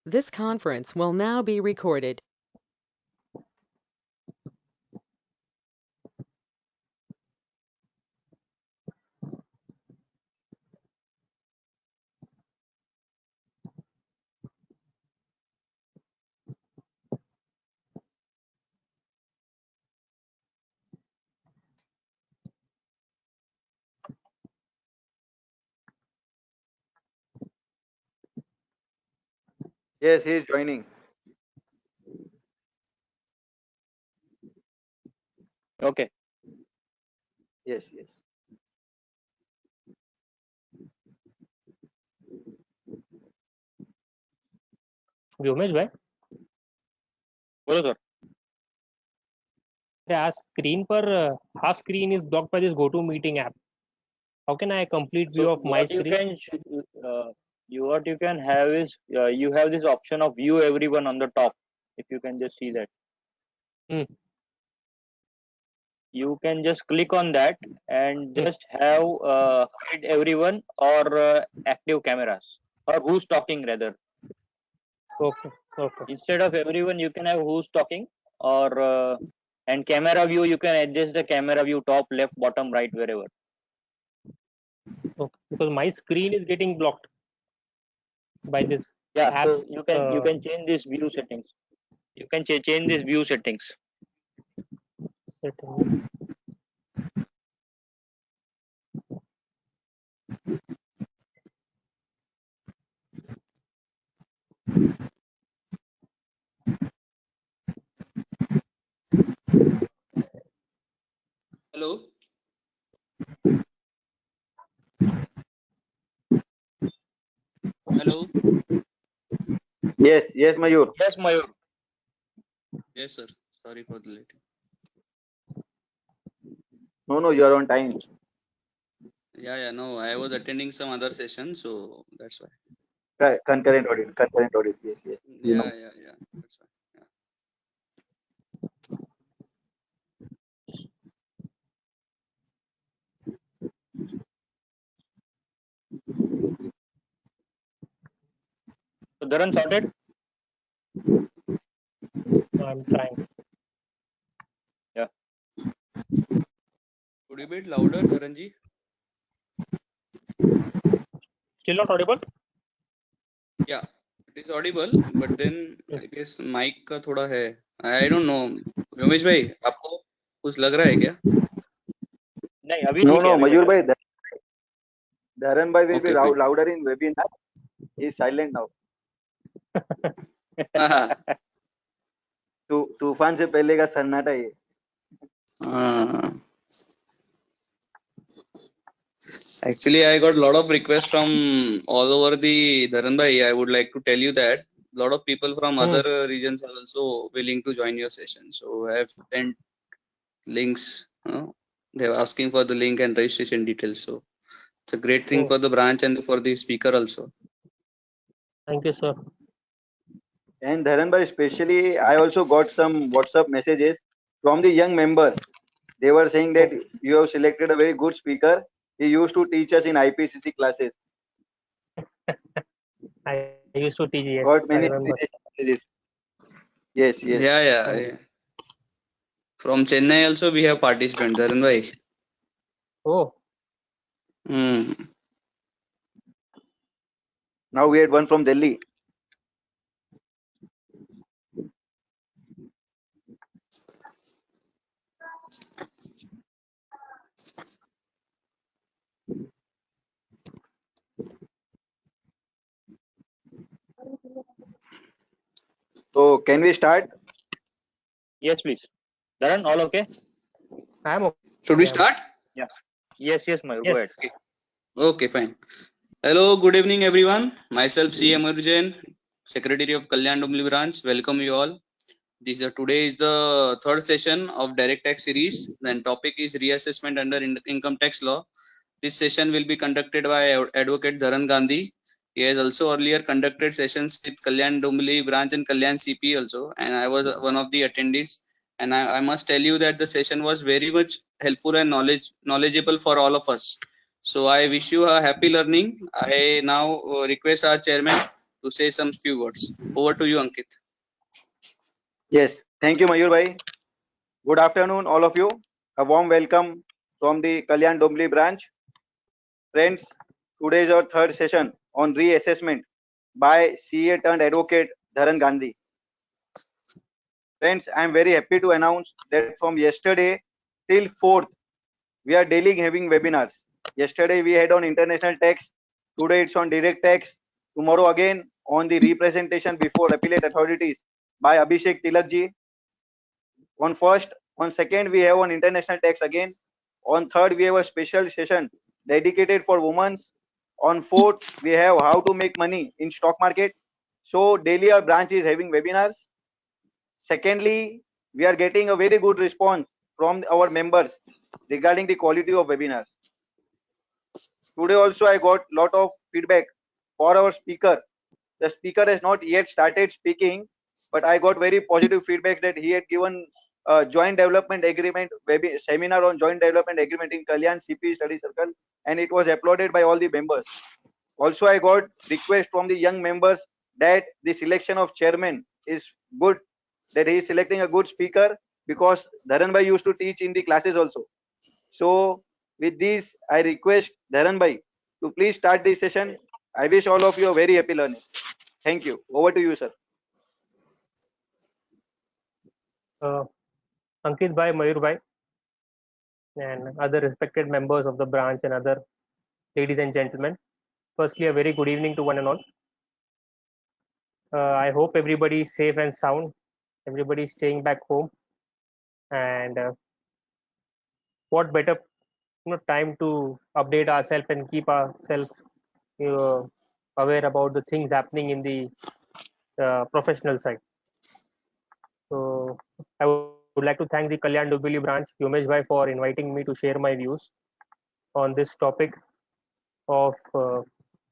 This conference will now be recorded. Yes, he is joining. Okay. Yes, yes. Vyomesh भाई बोलो sir. आज screen पर half screen is blocked by this GoToMeeting app. How can I complete view So of my what you screen? what you can have is you have this option of view everyone on the top. If you can just see that. You can just click on that and just have hide everyone or active cameras or who's talking rather. Okay. Instead of everyone, you can have who's talking or and camera view. You can adjust the camera view top, left, bottom, right, wherever. Okay. Because my screen is getting blocked by this Yeah, app. so you can change these view settings. You can change these view settings. Setting. Hello. Hello. Yes, yes, Mayur. Yes, Mayur. Yes, sir. Sorry for the late. No, you are on time. Yeah. No, I was attending some other session, so that's why. Concurrent audit. Yes, yes. You know. Yeah. That's why. Yeah. So Dharan sorted. I'm trying. Yeah. Could you be a bit louder, Dharanji? Still not audible? Yeah, it is audible, but then I guess mic का थोड़ा है. I don't know. Vyomesh भाई, आपको कुछ लग रहा है क्या? नहीं अभी No, ठीक है, no, अभी Mayur better. bhai. Dharan bhai will be Okay, fine. louder in webinar. He is silent now. तूफान से पहले का सन्नाटा ये. Actually, I got a lot of requests from all over the Dharan bhai. I would like to tell you that a lot of people from other regions are also willing to join your session. So I have sent links. They are asking for the link and registration details. So it's a great thing for the branch and for the speaker also. Thank you, sir. And Dharan bhai, especially, I also got some WhatsApp messages from the young members. They were saying that you have selected a very good speaker. He used to teach us in IPCC classes. I used to teach, yes. Got many I remember. messages. Yes. Yeah. From Chennai also we have participants, Dharan bhai. Oh. Now we had one from Delhi. So can we start? Yes, please. Dharan, all okay? I am okay. Should we start? Yeah. Yes, Mayur. Yes. Go ahead. Okay, fine. Hello, good evening, everyone. Myself, C. Amar Jain, Secretary of Kalyan Dumbli Branch. Welcome you all. Today is the third session of Direct Tax series. Then topic is reassessment under income tax law. This session will be conducted by Advocate Dharan Gandhi. He has also earlier conducted sessions with Kalyan Dumbli Branch and Kalyan CP also, and I was one of the attendees. And I must tell you that the session was very much helpful and knowledgeable for all of us. So I wish you a happy learning. I now request our chairman to say some few words. Over to you, Ankit. Yes, thank you, Mayur bhai. Good afternoon, all of you. A warm welcome from the Kalyan Dombli branch. Friends, today is our third session on reassessment by CA turned advocate Dharan Gandhi. Friends, I am very happy to announce that from yesterday till 4th, we are daily having webinars. Yesterday we had on international tax, today it's on direct tax, tomorrow again on the representation before appellate authorities by Abhishek Tilakji. On first, on second we have on international tax again. On third we have a special session dedicated for women. On fourth we have how to make money in stock market. So daily our branch is having webinars. Secondly, we are getting a very good response from our members regarding the quality of webinars. Today also I got lot of feedback for our speaker. The speaker has not yet started speaking, but I got very positive feedback that he had given a joint development agreement, seminar on joint development agreement in Kalyan CP study circle, and it was applauded by all the members. Also, I got request from the young members that the selection of chairman is good, that he is selecting a good speaker because Dharan bhai used to teach in the classes also. So with this, I request Dharan bhai to please start this session. I wish all of you a very happy learning. Thank you. Over to you, sir. Ankit bhai, Mayur bhai, and other respected members of the branch and other ladies and gentlemen. Firstly, a very good evening to one and all. I hope everybody is safe and sound. Everybody is staying back home. And what better time to update ourselves and keep ourselves aware about the things happening in the professional side. So I would like to thank the Kalyan Dombivli branch, Yomesh bhai, for inviting me to share my views on this topic of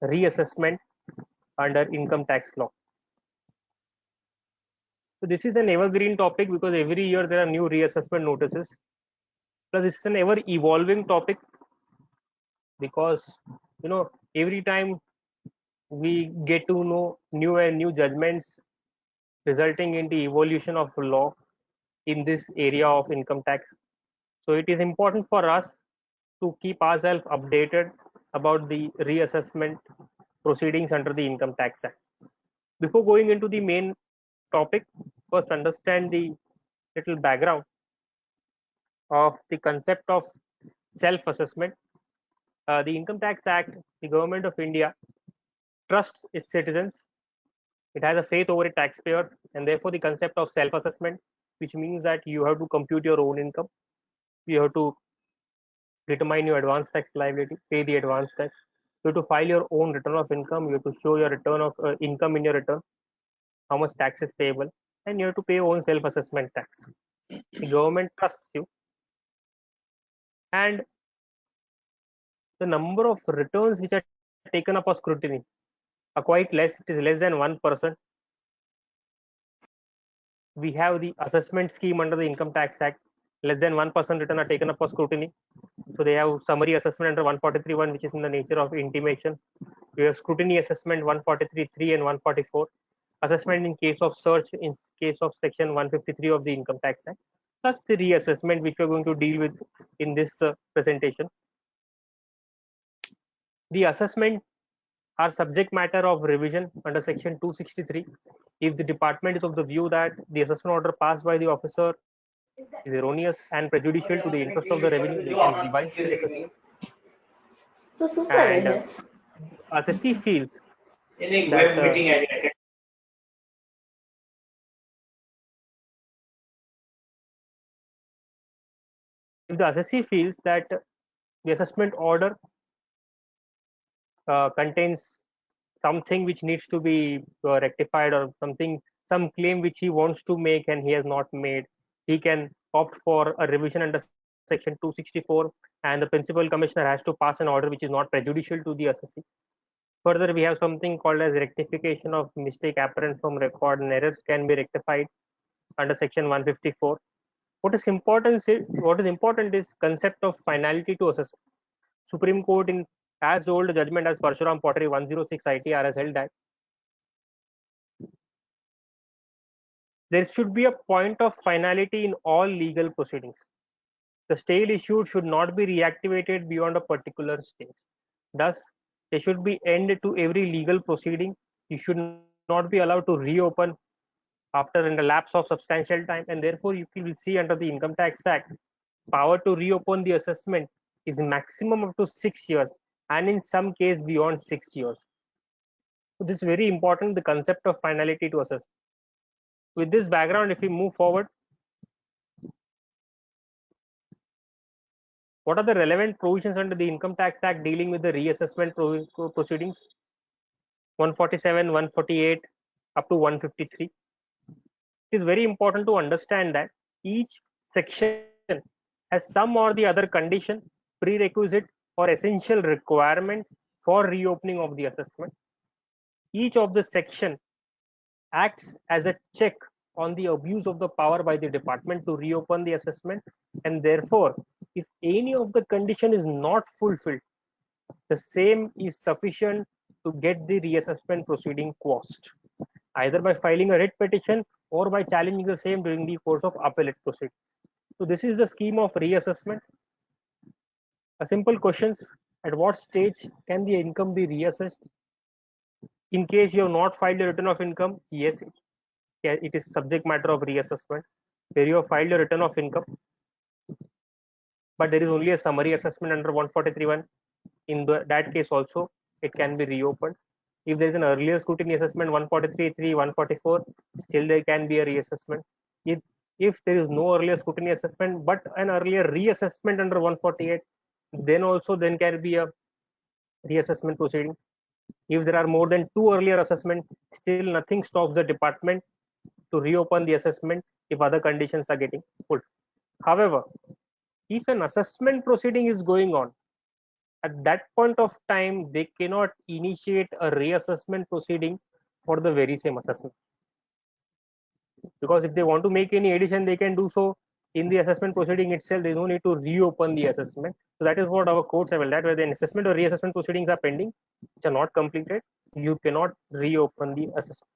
reassessment under income tax law. So this is an evergreen topic because every year there are new reassessment notices. Plus this is an ever evolving topic because every time we get to know new and new judgments resulting in the evolution of law in this area of income tax. So it is important for us to keep ourselves updated about the reassessment proceedings under the Income Tax Act. Before going into the main topic, first understand the little background of the concept of self-assessment. The Income Tax Act, the Government of India trusts its citizens. It has a faith over its taxpayers, and therefore the concept of self-assessment, which means that you have to compute your own income, you have to determine your advance tax liability, pay the advance tax, you have to file your own return of income, you have to show your return of income in your return, how much tax is payable, and you have to pay your own self-assessment tax. The government trusts you, and the number of returns which are taken up for scrutiny are quite less. It is less than 1%. We have the assessment scheme under the Income Tax Act. Less than 1% return are taken up for scrutiny. So they have summary assessment under 143(1), which is in the nature of intimation. We have scrutiny assessment 143(3) and 144. Assessment in case of search in case of section 153 of the Income Tax Act. Plus the reassessment, which we are going to deal with in this presentation. The assessment are subject matter of revision under section 263 if the department is of the view that the assessment order passed by the officer is erroneous and prejudicial to the interest of the revenue. They can revise the assessment. And assessee feels that if the assessee feels that the assessment order contains something which needs to be rectified, or some claim which he wants to make and he has not made, he can opt for a revision under section 264, and the principal commissioner has to pass an order which is not prejudicial to the assessee. Further, we have something called as rectification of mistake apparent from record, and errors can be rectified under section 154. What is important is concept of finality to assessment. Supreme Court in as old judgment as Parshuram Pottery 106 ITR has held that there should be a point of finality in all legal proceedings. The stay issued should not be reactivated beyond a particular stage. Thus, there should be end to every legal proceeding. You should not be allowed to reopen after in the lapse of substantial time, and therefore you will see under the Income Tax Act, power to reopen the assessment is maximum up to 6 years, and in some case beyond 6 years. So this is very important, the concept of finality to assess. With this background, if we move forward, what are the relevant provisions under the Income Tax Act dealing with the reassessment proceedings? 147, 148, up to 153. It is very important to understand that each section has some or the other condition, prerequisite, or essential requirements for reopening of the assessment. Each of the section acts as a check on the abuse of the power by the department to reopen the assessment, and therefore, if any of the condition is not fulfilled, the same is sufficient to get the reassessment proceeding quashed, either by filing a writ petition or by challenging the same during the course of appellate proceedings. So this is the scheme of reassessment. A simple questions: at what stage can the income be reassessed? In case you have not filed a return of income, yes, it is subject matter of reassessment. Where you have filed a return of income, but there is only a summary assessment under 143(1), in that case also it can be reopened. If there is an earlier scrutiny assessment 143(3), 144, still there can be a reassessment. If there is no earlier scrutiny assessment but an earlier reassessment under 148, then can be a reassessment proceeding. If there are more than 2 earlier assessment, still nothing stops the department to reopen the assessment if other conditions are getting fulfilled. However, if an assessment proceeding is going on, at that point of time they cannot initiate a reassessment proceeding for the very same assessment, because if they want to make any addition, they can do so in the assessment proceeding itself. There is no need to reopen the assessment. So that is what our courts have held, that where the assessment or reassessment proceedings are pending, which are not completed, you cannot reopen the assessment.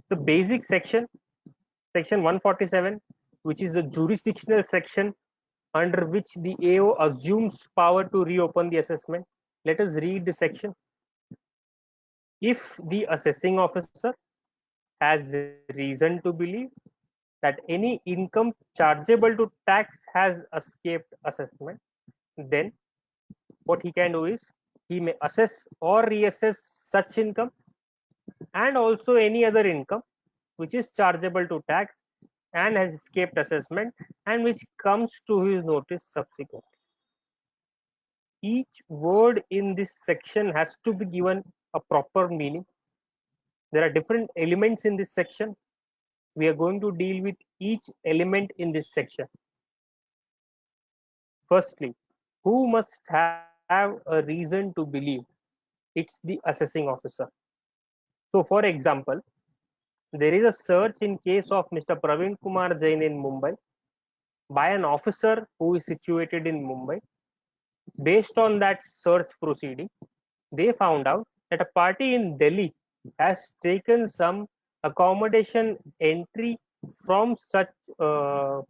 The basic section 147, which is a jurisdictional section under which the AO assumes power to reopen the assessment. Let us read the section. If the assessing officer has reason to believe that any income chargeable to tax has escaped assessment, then what he can do is he may assess or reassess such income and also any other income which is chargeable to tax and has escaped assessment and which comes to his notice subsequently. Each word in this section has to be given a proper meaning. There are different elements in this section. We are going to deal with each element in this section. Firstly, who must have a reason to believe? It's the assessing officer. So for example, there is a search in case of Mr. Praveen Kumar Jain in Mumbai by an officer who is situated in Mumbai. Based on that search proceeding, they found out that a party in Delhi has taken some accommodation entry from such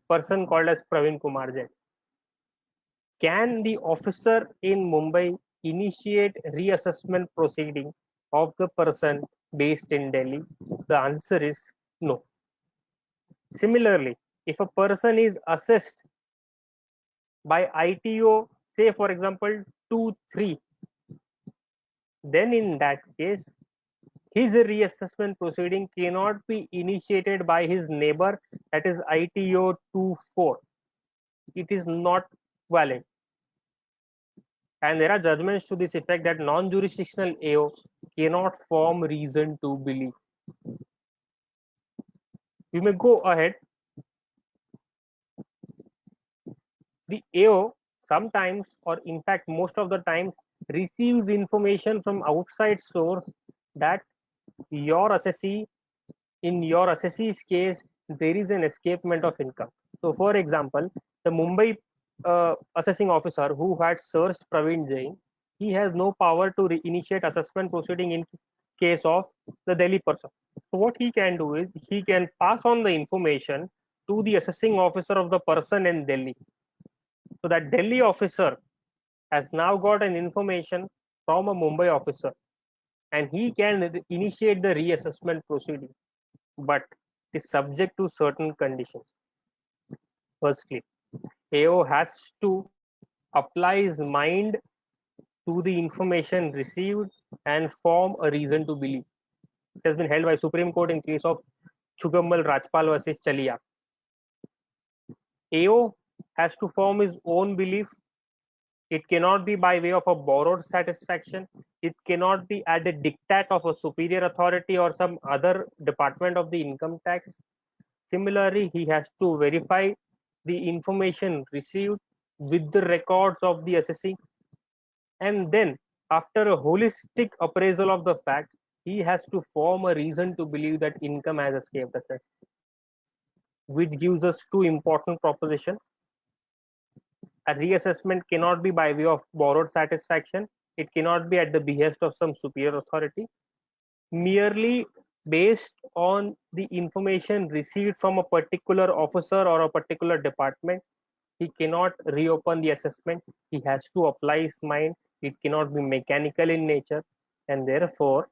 person called as Praveen Kumar Jain. Can the officer in Mumbai initiate reassessment proceeding of the person based in Delhi? The answer is no. Similarly, if a person is assessed by ITO, say for example 2-3, then in that case his reassessment proceeding cannot be initiated by his neighbor, that is ITO 2-4. It is not valid. And there are judgments to this effect that non-jurisdictional AO cannot form reason to believe. We may go ahead. The AO sometimes, or in fact most of the times, receives information from outside source that your assessee, in your assessee's case, there is an escapement of income. So for example, the Mumbai assessing officer who had searched Praveen Jain, he has no power to initiate assessment proceeding in case of the Delhi person. So what he can do is he can pass on the information to the assessing officer of the person in Delhi. So that Delhi officer has now got an information from a Mumbai officer, and he can initiate the reassessment proceeding, but is subject to certain conditions. Firstly, AO has to apply his mind to the information received and form a reason to believe. It has been held by Supreme Court in case of Chugammal Rajpal versus Chalia. AO has to form his own belief. It cannot be by way of a borrowed satisfaction. It cannot be at the diktat of a superior authority or some other department of the income tax. Similarly, he has to verify the information received with the records of the assessing, and then after a holistic appraisal of the fact, he has to form a reason to believe that income has escaped assets, which gives us two important propositions. A reassessment cannot be by way of borrowed satisfaction. It cannot be at the behest of some superior authority. Merely based on the information received from a particular officer or a particular department, he cannot reopen the assessment. He has to apply his mind. It cannot be mechanical in nature, and therefore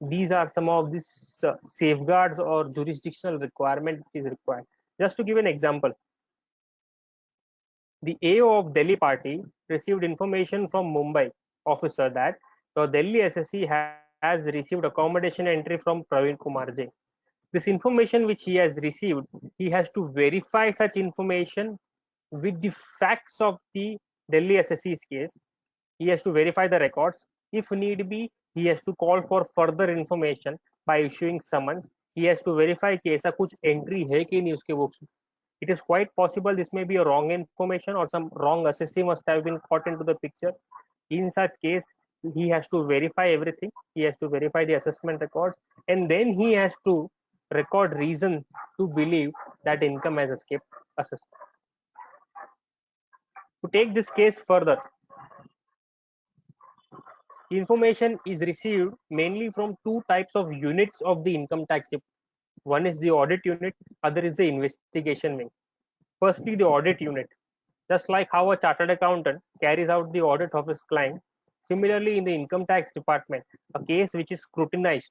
these are some of these safeguards or jurisdictional requirement is required. Just to give an example, the AO of Delhi party received information from Mumbai officer that the Delhi SSC has received accommodation entry from Praveen Kumar Jain. This information which he has received, he has to verify such information with the facts of the Delhi SSC's case. He has to verify the records. If need be, he has to call for further information by issuing summons. He has to verify कि ऐसा कुछ entry है कि नहीं उसके books. It is quite possible this may be a wrong information or some wrong assessee must have been caught into the picture. In such case, he has to verify everything. He has to verify the assessment records, and then he has to record reason to believe that income has escaped assessment. To take this case further, information is received mainly from two types of units of the income tax. One is the audit unit, other is the investigation wing. Firstly, the audit unit. Just like how a chartered accountant carries out the audit of his client, similarly in the income tax department, a case which is scrutinized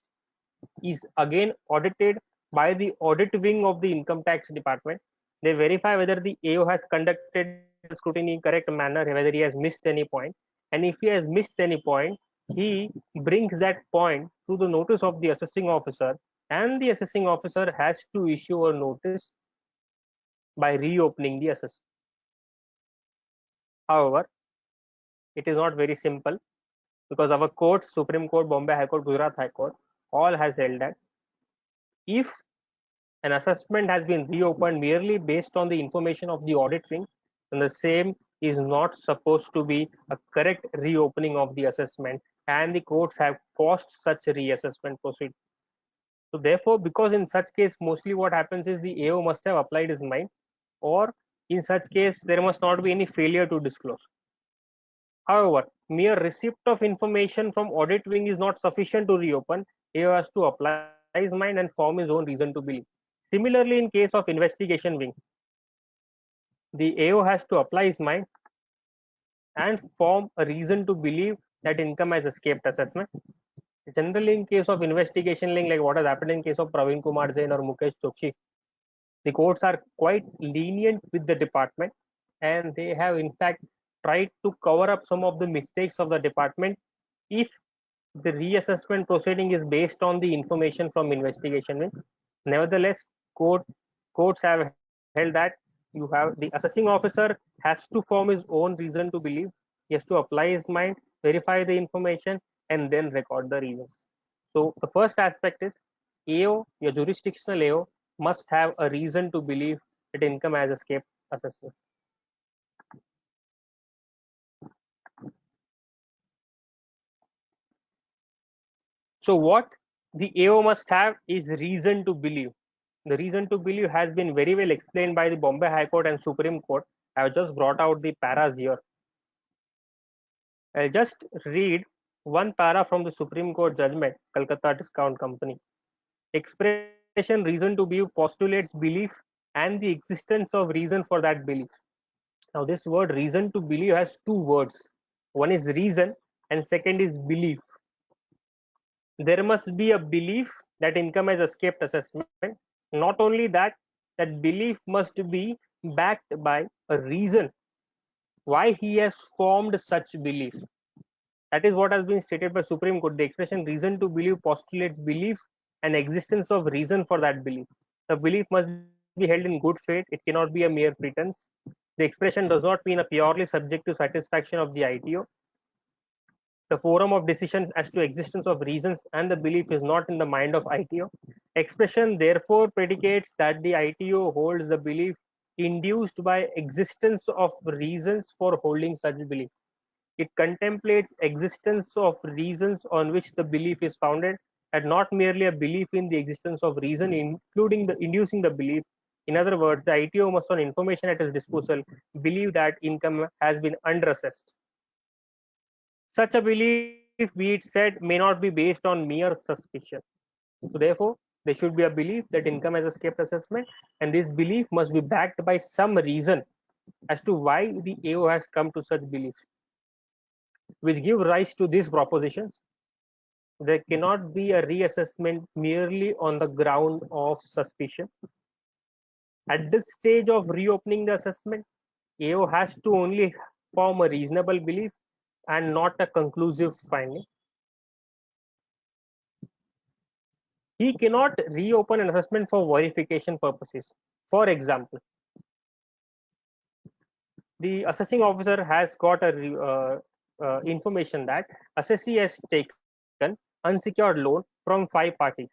is again audited by the audit wing of the income tax department. They verify whether the AO has conducted the scrutiny in correct manner, whether he has missed any point, and if he has missed any point, he brings that point to the notice of the assessing officer, and the assessing officer has to issue a notice by reopening the assessment. However, it is not very simple, because our courts, Supreme Court, Bombay High Court, Gujarat High Court, all has held that if an assessment has been reopened merely based on the information of the audit wing, then the same is not supposed to be a correct reopening of the assessment, and the courts have caused such a reassessment proceeding. So therefore, because in such case mostly what happens is the AO must have applied his mind, or in such case there must not be any failure to disclose. However, mere receipt of information from audit wing is not sufficient to reopen. AO has to apply his mind and form his own reason to believe. Similarly, in case of investigation wing, the AO has to apply his mind and form a reason to believe that income has escaped assessment. Generally, in case of investigation link, like what has happened in case of Praveen Kumar Jain or Mukesh Chokshi, the courts are quite lenient with the department, and they have in fact tried to cover up some of the mistakes of the department if the reassessment proceeding is based on the information from investigation wing. Nevertheless, courts have held that you have the assessing officer has to form his own reason to believe. He has to apply his mind, verify the information, and then record the reasons. So the first aspect is AO, your jurisdictional AO, must have a reason to believe that income has escaped assessment. So what the AO must have is reason to believe. The reason to believe has been very well explained by the Bombay High Court and Supreme Court. I have just brought out the paras here. I'll just read One para from the Supreme Court judgment, Calcutta Discount Company. Expression reason to believe postulates belief and the existence of reason for that belief. Now, this word reason to believe has two words. One is reason and second is belief. There must be a belief that income has escaped assessment. Not only that, that belief must be backed by a reason why he has formed such belief. That is what has been stated by Supreme Court. The expression reason to believe postulates belief and existence of reason for that belief. The belief must be held in good faith. It cannot be a mere pretense. The expression does not mean a purely subjective satisfaction of the ITO. The forum of decision as to existence of reasons and the belief is not in the mind of ITO. Expression therefore predicates that the ITO holds the belief induced by existence of reasons for holding such belief. It contemplates existence of reasons on which the belief is founded, and not merely a belief in the existence of reason, including the inducing the belief. In other words, the ITO must, on information at its disposal, believe that income has been underassessed. Such a belief, be it said, may not be based on mere suspicion. So therefore, there should be a belief that income has escaped assessment, and this belief must be backed by some reason as to why the AO has come to such belief, which give rise to these propositions. There cannot be a reassessment merely on the ground of suspicion. At this stage of reopening the assessment, AO has to only form a reasonable belief and not a conclusive finding. He cannot reopen an assessment for verification purposes. For example, the assessing officer has got a information that assessee has taken unsecured loan from 5 parties.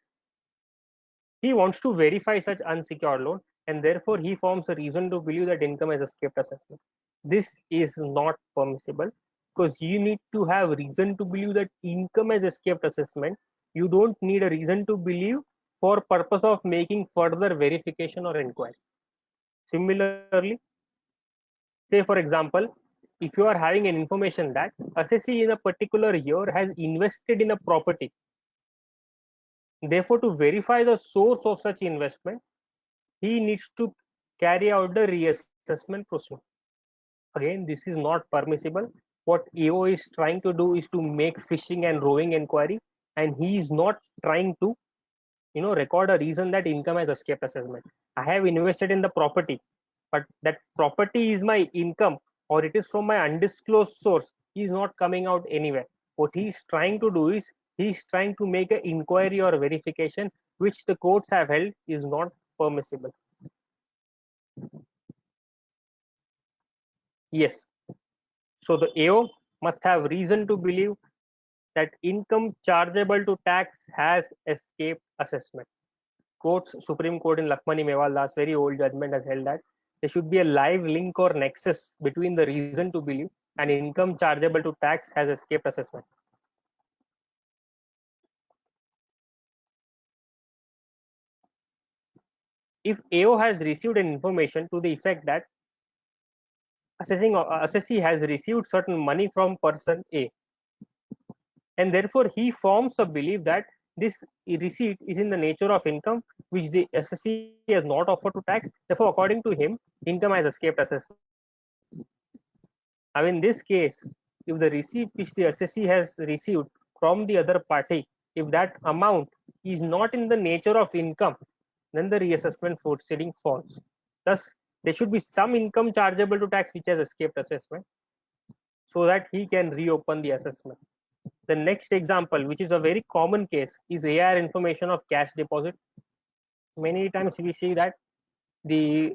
He wants to verify such unsecured loan, and therefore he forms a reason to believe that income has escaped assessment. This is not permissible because you need to have reason to believe that income has escaped assessment. You don't need a reason to believe for purpose of making further verification or inquiry. Similarly, say for example, if you are having an information that assessee in a particular year has invested in a property, therefore to verify the source of such investment, he needs to carry out the reassessment procedure. Again, this is not permissible. What AO is trying to do is to make fishing and rowing inquiry, and he is not trying to record a reason that income has escaped assessment. I have invested in the property, but that property is my income or it is from my undisclosed source. He is not coming out anywhere. What he is trying to do is he is trying to make an inquiry or verification, which the courts have held is not permissible. Yes. So the AO must have reason to believe that income chargeable to tax has escaped assessment. Courts, Supreme Court in Lakmani Mewal Das, very old judgment, has held that there should be a live link or nexus between the reason to believe and income chargeable to tax has escaped assessment. If AO has received an information to the effect that assessee has received certain money from person A, and therefore he forms a belief that this receipt is in the nature of income which the assessee has not offered to tax. Therefore, according to him, income has escaped assessment. Now, in this case, if the receipt which the assessee has received from the other party, if that amount is not in the nature of income, then the reassessment proceeding falls. Thus, there should be some income chargeable to tax which has escaped assessment so that he can reopen the assessment. The next example, which is a very common case, is AR information of cash deposit. Many times we see that the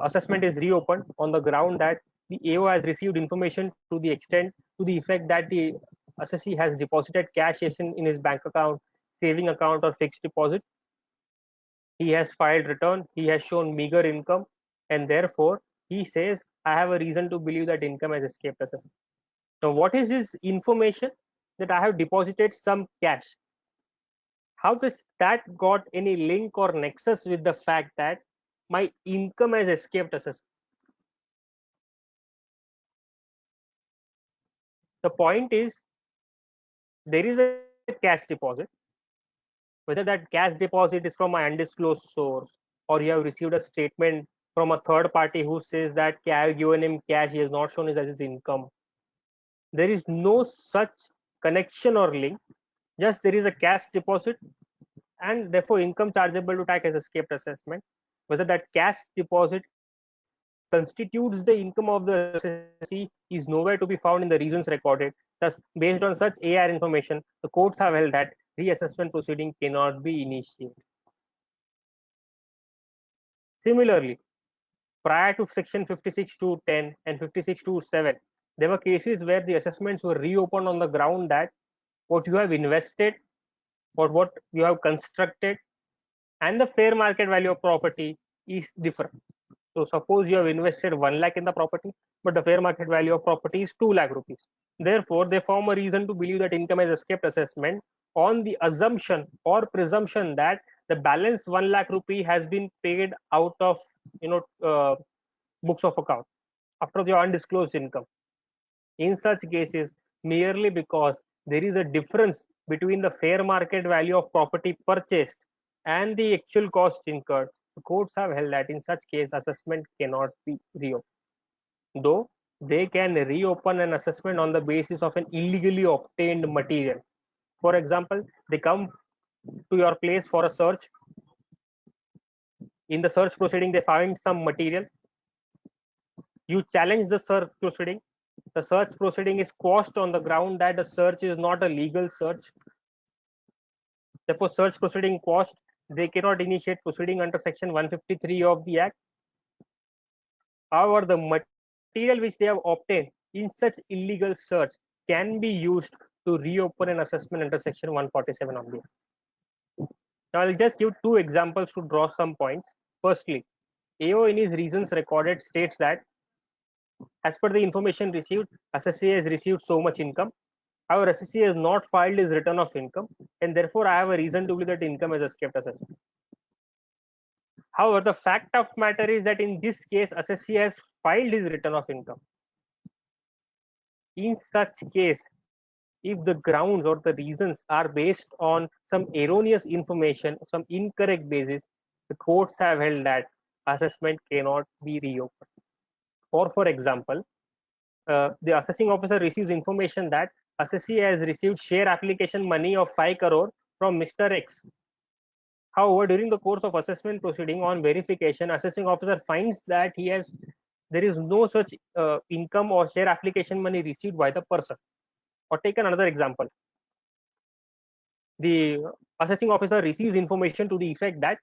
assessment is reopened on the ground that the AO has received information to the effect that the assessee has deposited cash in his bank account, saving account, or fixed deposit. He has filed return, he has shown meager income, and therefore he says, I have a reason to believe that income has escaped assessment. Now, what is his information? That I have deposited some cash. How has that got any link or nexus with the fact that my income has escaped assessment? The point is, there is a cash deposit, whether that cash deposit is from an undisclosed source or you have received a statement from a third party who says that I have given him cash, he has not shown it as his income. There is no such connection or link, just there is a cash deposit and therefore income chargeable to tax as escaped assessment. Whether that cash deposit constitutes the income of the assessee is nowhere to be found in the reasons recorded. Thus, based on such AR information, the courts have held that reassessment proceeding cannot be initiated. Similarly, prior to section 56(2)(10) and 56(2)(7), there were cases where the assessments were reopened on the ground that what you have invested or what you have constructed and the fair market value of property is different. So suppose you have invested 1 lakh in the property, but the fair market value of property is 2 lakh rupees. Therefore, they form a reason to believe that income has escaped assessment on the assumption or presumption that the balance 1 lakh rupee has been paid out of books of account after the undisclosed income. In such cases, merely because there is a difference between the fair market value of property purchased and the actual costs incurred, the courts have held that in such case assessment cannot be reopened, though they can reopen an assessment on the basis of an illegally obtained material. For example, they come to your place for a search. In the search proceeding, they find some material. You challenge the search proceeding. The search proceeding is quashed on the ground that the search is not a legal search. Therefore, search proceeding quashed, they cannot initiate proceeding under section 153 of the Act. However, the material which they have obtained in such illegal search can be used to reopen an assessment under section 147 of the Act. Now, I'll just give two examples to draw some points. Firstly, AO in his reasons recorded states that as per the information received, assessee has received so much income. However, assessee has not filed his return of income, and therefore I have a reason to believe that income has escaped assessment. However, the fact of matter is that in this case, assessee has filed his return of income. In such case, if the grounds or the reasons are based on some erroneous information, some incorrect basis, the courts have held that assessment cannot be reopened. Or for example, the assessing officer receives information that assessee has received share application money of 5 crore from Mr. X. However, during the course of assessment proceeding on verification, assessing officer finds that there is no such income or share application money received by the person. Or take another example. The assessing officer receives information to the effect that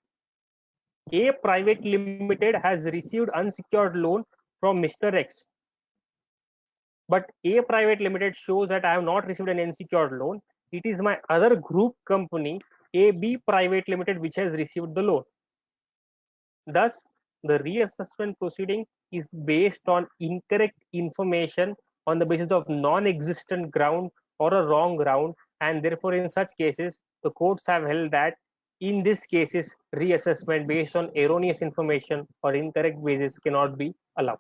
A Private Limited has received unsecured loan from Mr. X. But A Private Limited shows that I have not received an unsecured loan. It is my other group company, AB Private Limited, which has received the loan. Thus, the reassessment proceeding is based on incorrect information on the basis of non-existent ground or a wrong ground, and therefore in such cases, the courts have held that in these cases, reassessment based on erroneous information or incorrect basis cannot be allowed.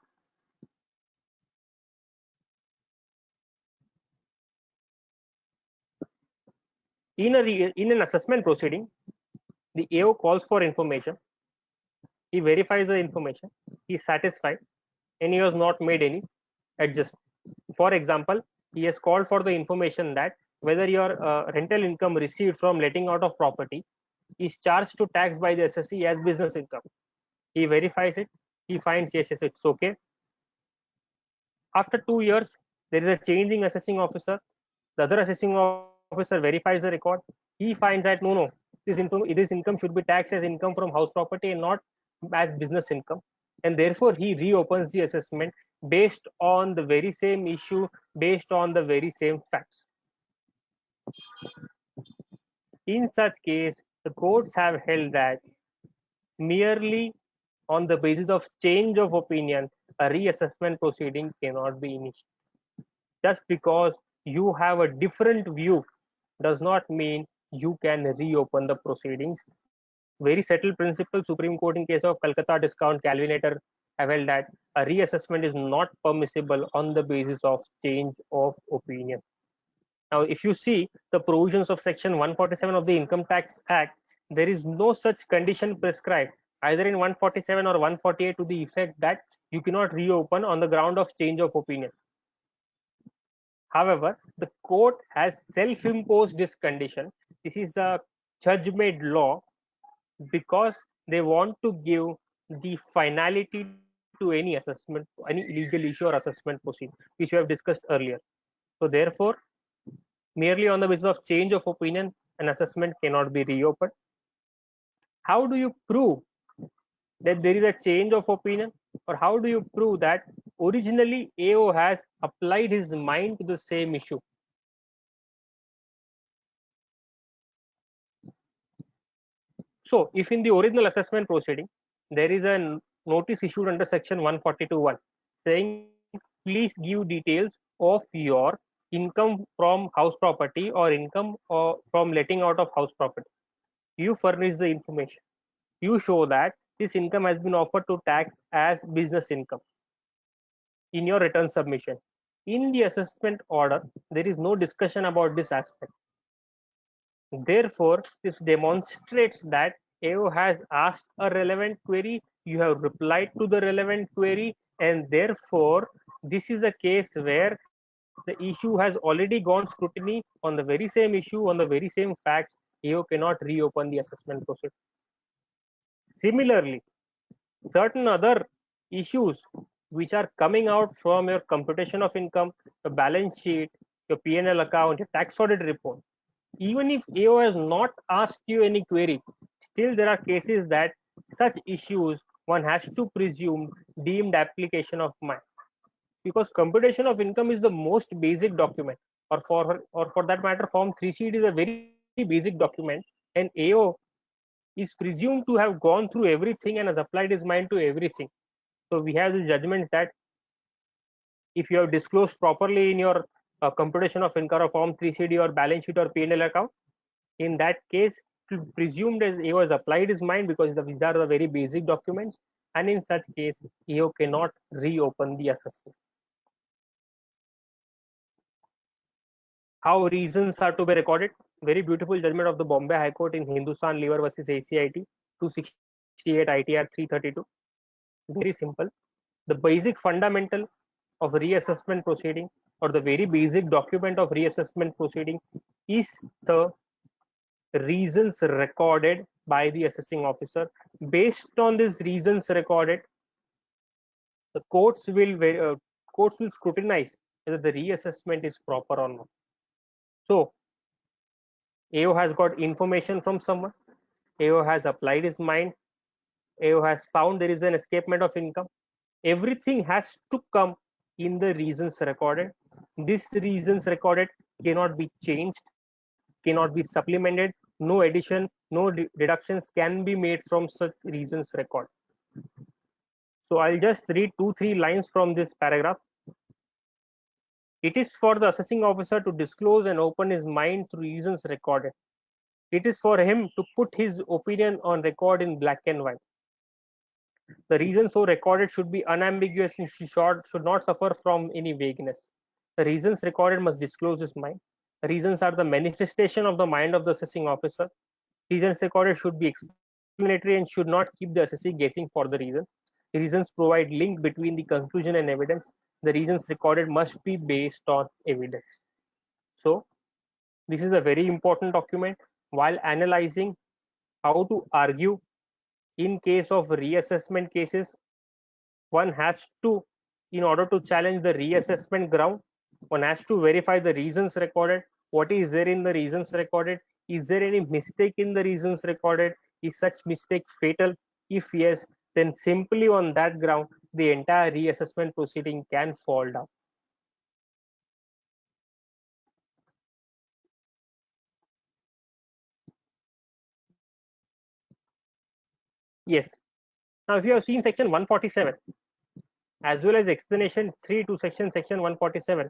In an assessment proceeding, the AO calls for information. He verifies the information. He is satisfied, and he has not made any adjustment. For example, he has called for the information that whether your rental income received from letting out of property is charged to tax by the assessee as business income. He verifies it. He finds yes, it's okay. After 2 years, there is a changing assessing officer. The other assessing officer verifies the record. He finds that no, this income should be taxed as income from house property and not as business income, and therefore he reopens the assessment based on the very same issue, based on the very same facts. In such case, the courts have held that merely on the basis of change of opinion, a reassessment proceeding cannot be initiated. Just because you have a different view does not mean you can reopen the proceedings. Very settled principle, Supreme Court in case of Calcutta Discount Calvinator have held that a reassessment is not permissible on the basis of change of opinion. Now, if you see the provisions of Section 147 of the Income Tax Act, there is no such condition prescribed either in 147 or 148 to the effect that you cannot reopen on the ground of change of opinion. However, the court has self-imposed this condition. This is a judge-made law because they want to give the finality to any assessment, any legal issue or assessment proceeding, which we have discussed earlier. So therefore, merely on the basis of change of opinion, an assessment cannot be reopened. How do you prove that there is a change of opinion, or how do you prove that originally AO has applied his mind to the same issue? So if in the original assessment proceeding there is a notice issued under section 142(1) saying please give details of your income from house property or income from letting out of house property, you furnish the information, you show that this income has been offered to tax as business income in your return submission. In the assessment order, there is no discussion about this aspect. Therefore, this demonstrates that AO has asked a relevant query, you have replied to the relevant query, and therefore, this is a case where the issue has already gone scrutiny on the very same issue, on the very same facts. AO cannot reopen the assessment procedure. Similarly, certain other issues which are coming out from your computation of income, your balance sheet, your P&L account, your tax audit report, even if AO has not asked you any query, still there are cases that such issues one has to presume deemed application of mind, because computation of income is the most basic document, or for that matter form 3CD is a very basic document, and AO is presumed to have gone through everything and has applied his mind to everything. So we have the judgment that if you have disclosed properly in your computation of income or form 3CD or balance sheet or P&L account, in that case presumed as AO has applied his mind because these are the very basic documents, and in such case AO cannot reopen the assessment. How reasons are to be recorded? Very beautiful judgment of the Bombay High Court in Hindustan Lever versus ACIT 268 ITR 332. Very simple. The basic fundamental of reassessment proceeding, or the very basic document of reassessment proceeding, is the reasons recorded by the assessing officer. Based on these reasons recorded, the courts will scrutinize whether the reassessment is proper or not. So AO has got information from someone, AO has applied his mind, AO has found there is an escapement of income. Everything has to come in the reasons recorded. These reasons recorded cannot be changed, cannot be supplemented, no addition, no deductions can be made from such reasons recorded. So I'll just read 2-3 lines from this paragraph. It is for the assessing officer to disclose and open his mind through reasons recorded. It is for him to put his opinion on record in black and white. The reasons so recorded should be unambiguous and should not suffer from any vagueness. The reasons recorded must disclose his mind. The reasons are the manifestation of the mind of the assessing officer. Reasons recorded should be explanatory and should not keep the assessee guessing for the reasons. The reasons provide link between the conclusion and evidence. The reasons recorded must be based on evidence. So this is a very important document while analyzing how to argue in case of reassessment cases. One has to, in order to challenge the reassessment ground, one has to verify the reasons recorded. What is there in the reasons recorded? Is there any mistake in the reasons recorded? Is such mistake fatal? If yes, then simply on that ground the entire reassessment proceeding can fall down. Yes. Now if you have seen section 147 as well as explanation 3 to section 147,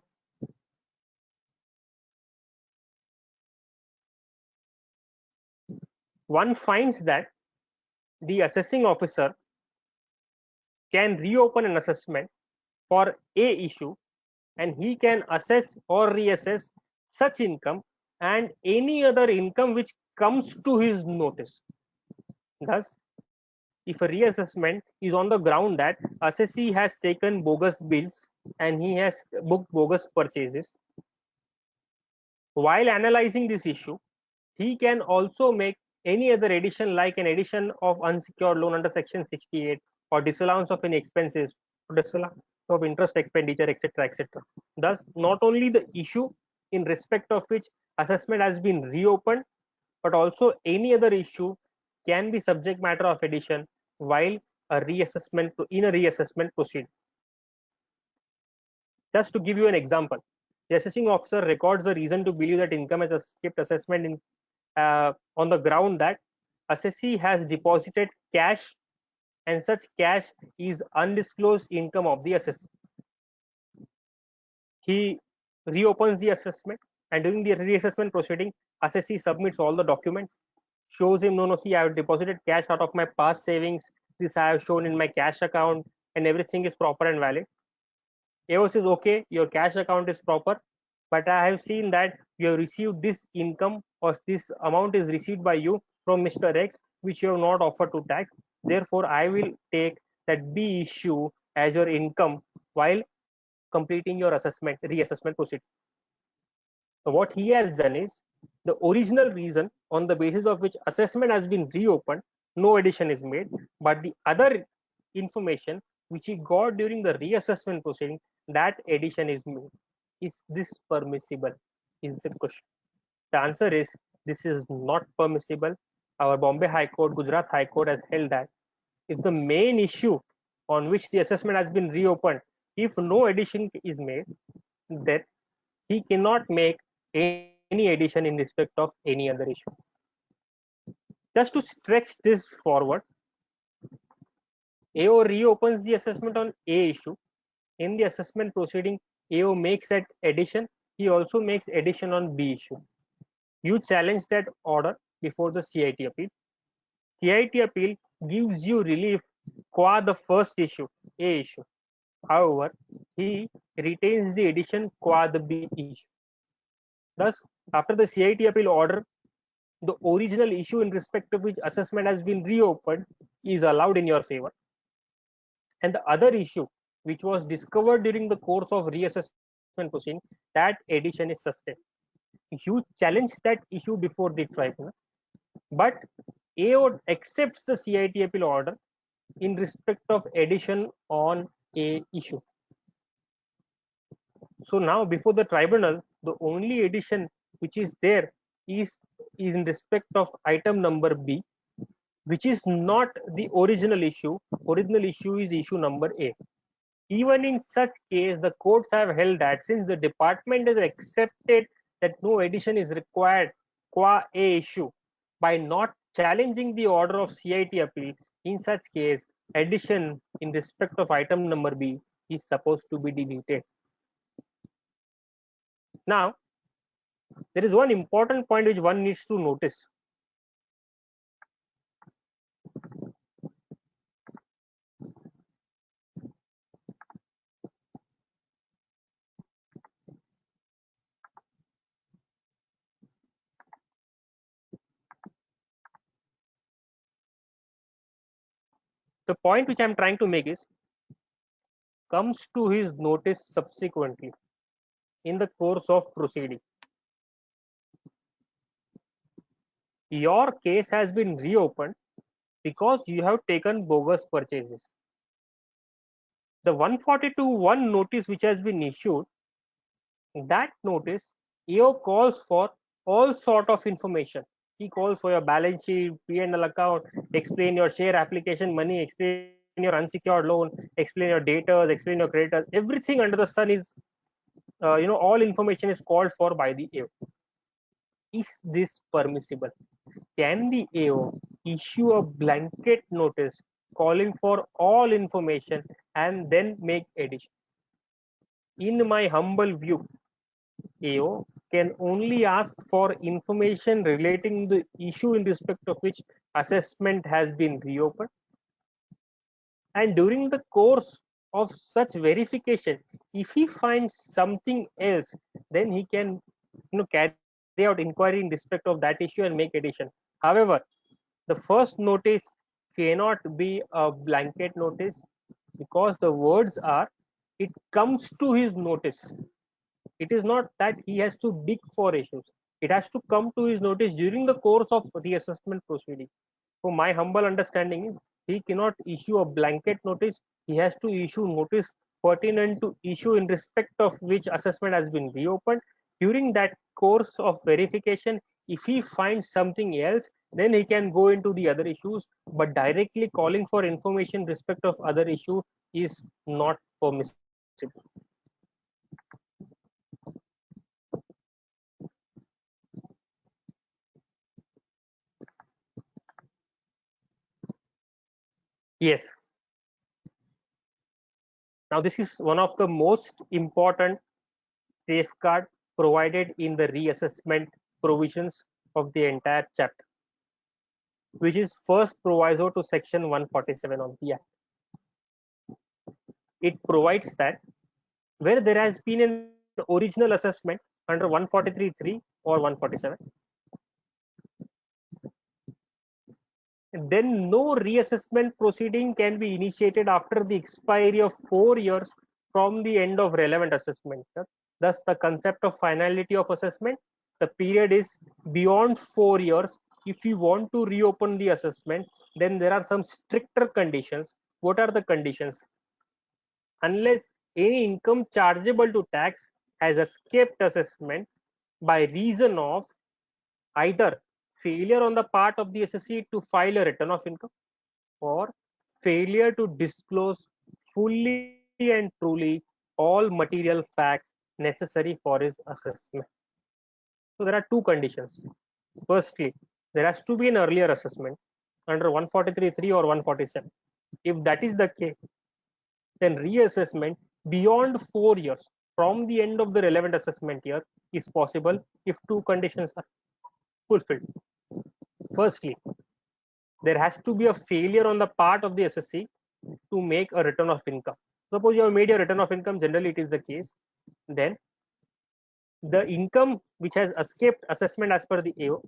one finds that the assessing officer can reopen an assessment for a issue, and he can assess or reassess such income and any other income which comes to his notice. Thus, if a reassessment is on the ground that assessee has taken bogus bills and he has booked bogus purchases, while analyzing this issue, he can also make any other addition like an addition of unsecured loan under section 68 or disallowance of any expenses or disallowance of interest expenditure, etc., etc. Thus, not only the issue in respect of which assessment has been reopened, but also any other issue can be subject matter of addition while a reassessment proceed. Just to give you an example, the assessing officer records the reason to believe that income has escaped assessment on the ground that assessee has deposited cash and such cash is undisclosed income of the assessee. He reopens the assessment, and during the reassessment proceeding, assessee submits all the documents, shows him, no, see, I have deposited cash out of my past savings. This I have shown in my cash account, and everything is proper and valid. AO says, okay, your cash account is proper, but I have seen that you have received this income or this amount is received by you from Mr. X, which you have not offered to tax. Therefore, I will take that B issue as your income while completing your reassessment proceeding. So what he has done is the original reason on the basis of which assessment has been reopened, no addition is made, but the other information which he got during the reassessment proceeding, that addition is made. Is this permissible? Is the question. The answer is this is not permissible. Our Bombay High Court, Gujarat High Court has held that if the main issue on which the assessment has been reopened, if no addition is made, then he cannot make any addition in respect of any other issue. Just to stretch this forward, AO reopens the assessment on A issue. In the assessment proceeding, AO makes that addition. He also makes addition on B issue. You challenge that order before the CIT appeal. CIT appeal gives you relief qua the first issue, A issue. However, he retains the addition qua the B issue. Thus, after the CIT appeal order, the original issue in respect of which assessment has been reopened is allowed in your favor. And the other issue, which was discovered during the course of reassessment proceeding, that addition is sustained. You challenge that issue before the tribunal, but AO accepts the CIT appeal order in respect of addition on A issue. So now before the tribunal, the only addition which is there is in respect of item number B, which is not the original issue. Original issue is issue number A. Even in such case, the courts have held that since the department has accepted that no addition is required qua A issue, by not challenging the order of CIT appeal, in such case, addition in respect of item number B is supposed to be deleted. Now, there is one important point which one needs to notice. The point which I am trying to make is comes to his notice subsequently in the course of proceeding. Your case has been reopened because you have taken bogus purchases. The 142(1) notice which has been issued, that notice, AO calls for all sort of information. He calls for your balance sheet, P&L account, explain your share application money, explain your unsecured loan, explain your debtors, explain your creditors. Everything under the sun is, all information is called for by the AO. Is this permissible? Can the AO issue a blanket notice calling for all information and then make addition? In my humble view, AO can only ask for information relating the issue in respect of which assessment has been reopened. And during the course of such verification, if he finds something else, then he can carry out inquiry in respect of that issue and make addition. However, the first notice cannot be a blanket notice, because the words are, it comes to his notice. It is not that he has to dig for issues. It has to come to his notice during the course of reassessment proceeding. So my humble understanding is, he cannot issue a blanket notice. He has to issue notice pertinent to issue in respect of which assessment has been reopened. During that course of verification, if he finds something else, then he can go into the other issues, but directly calling for information in respect of other issue is not permissible. Yes. Now this is one of the most important safeguard provided in the reassessment provisions of the entire chapter, which is first proviso to section 147 of the Act. It provides that where there has been an original assessment under 143(3) or 147, then no reassessment proceeding can be initiated after the expiry of 4 years from the end of relevant assessment. Thus, the concept of finality of assessment, the period is beyond 4 years. If you want to reopen the assessment, then there are some stricter conditions. What are the conditions? Unless any income chargeable to tax has escaped assessment by reason of either failure on the part of the assessee to file a return of income, or failure to disclose fully and truly all material facts necessary for his assessment. So there are two conditions. Firstly, there has to be an earlier assessment under 143(3) or 147. If that is the case, then reassessment beyond 4 years from the end of the relevant assessment year is possible if two conditions are fulfilled. Firstly, there has to be a failure on the part of the assessee to make a return of income. Suppose you have made a return of income, generally it is the case, then the income which has escaped assessment as per the AO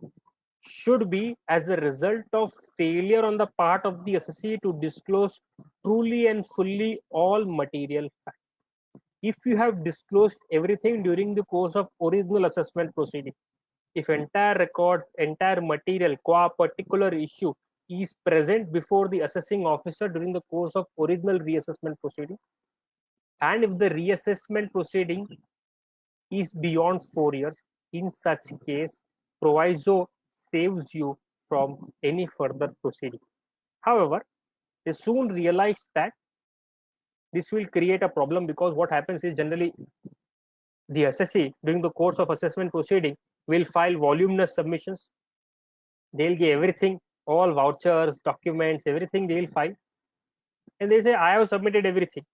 should be as a result of failure on the part of the assessee to disclose truly and fully all material facts. If you have disclosed everything during the course of original assessment proceeding, if entire records, entire material qua particular issue is present before the assessing officer during the course of original reassessment proceeding, and if the reassessment proceeding is beyond 4 years, in such case, proviso saves you from any further proceeding. However, they soon realize that this will create a problem, because what happens is, generally the assessee during the course of assessment proceeding will file voluminous submissions. They'll give everything, all vouchers, documents, everything they will file, and they say, I have submitted everything.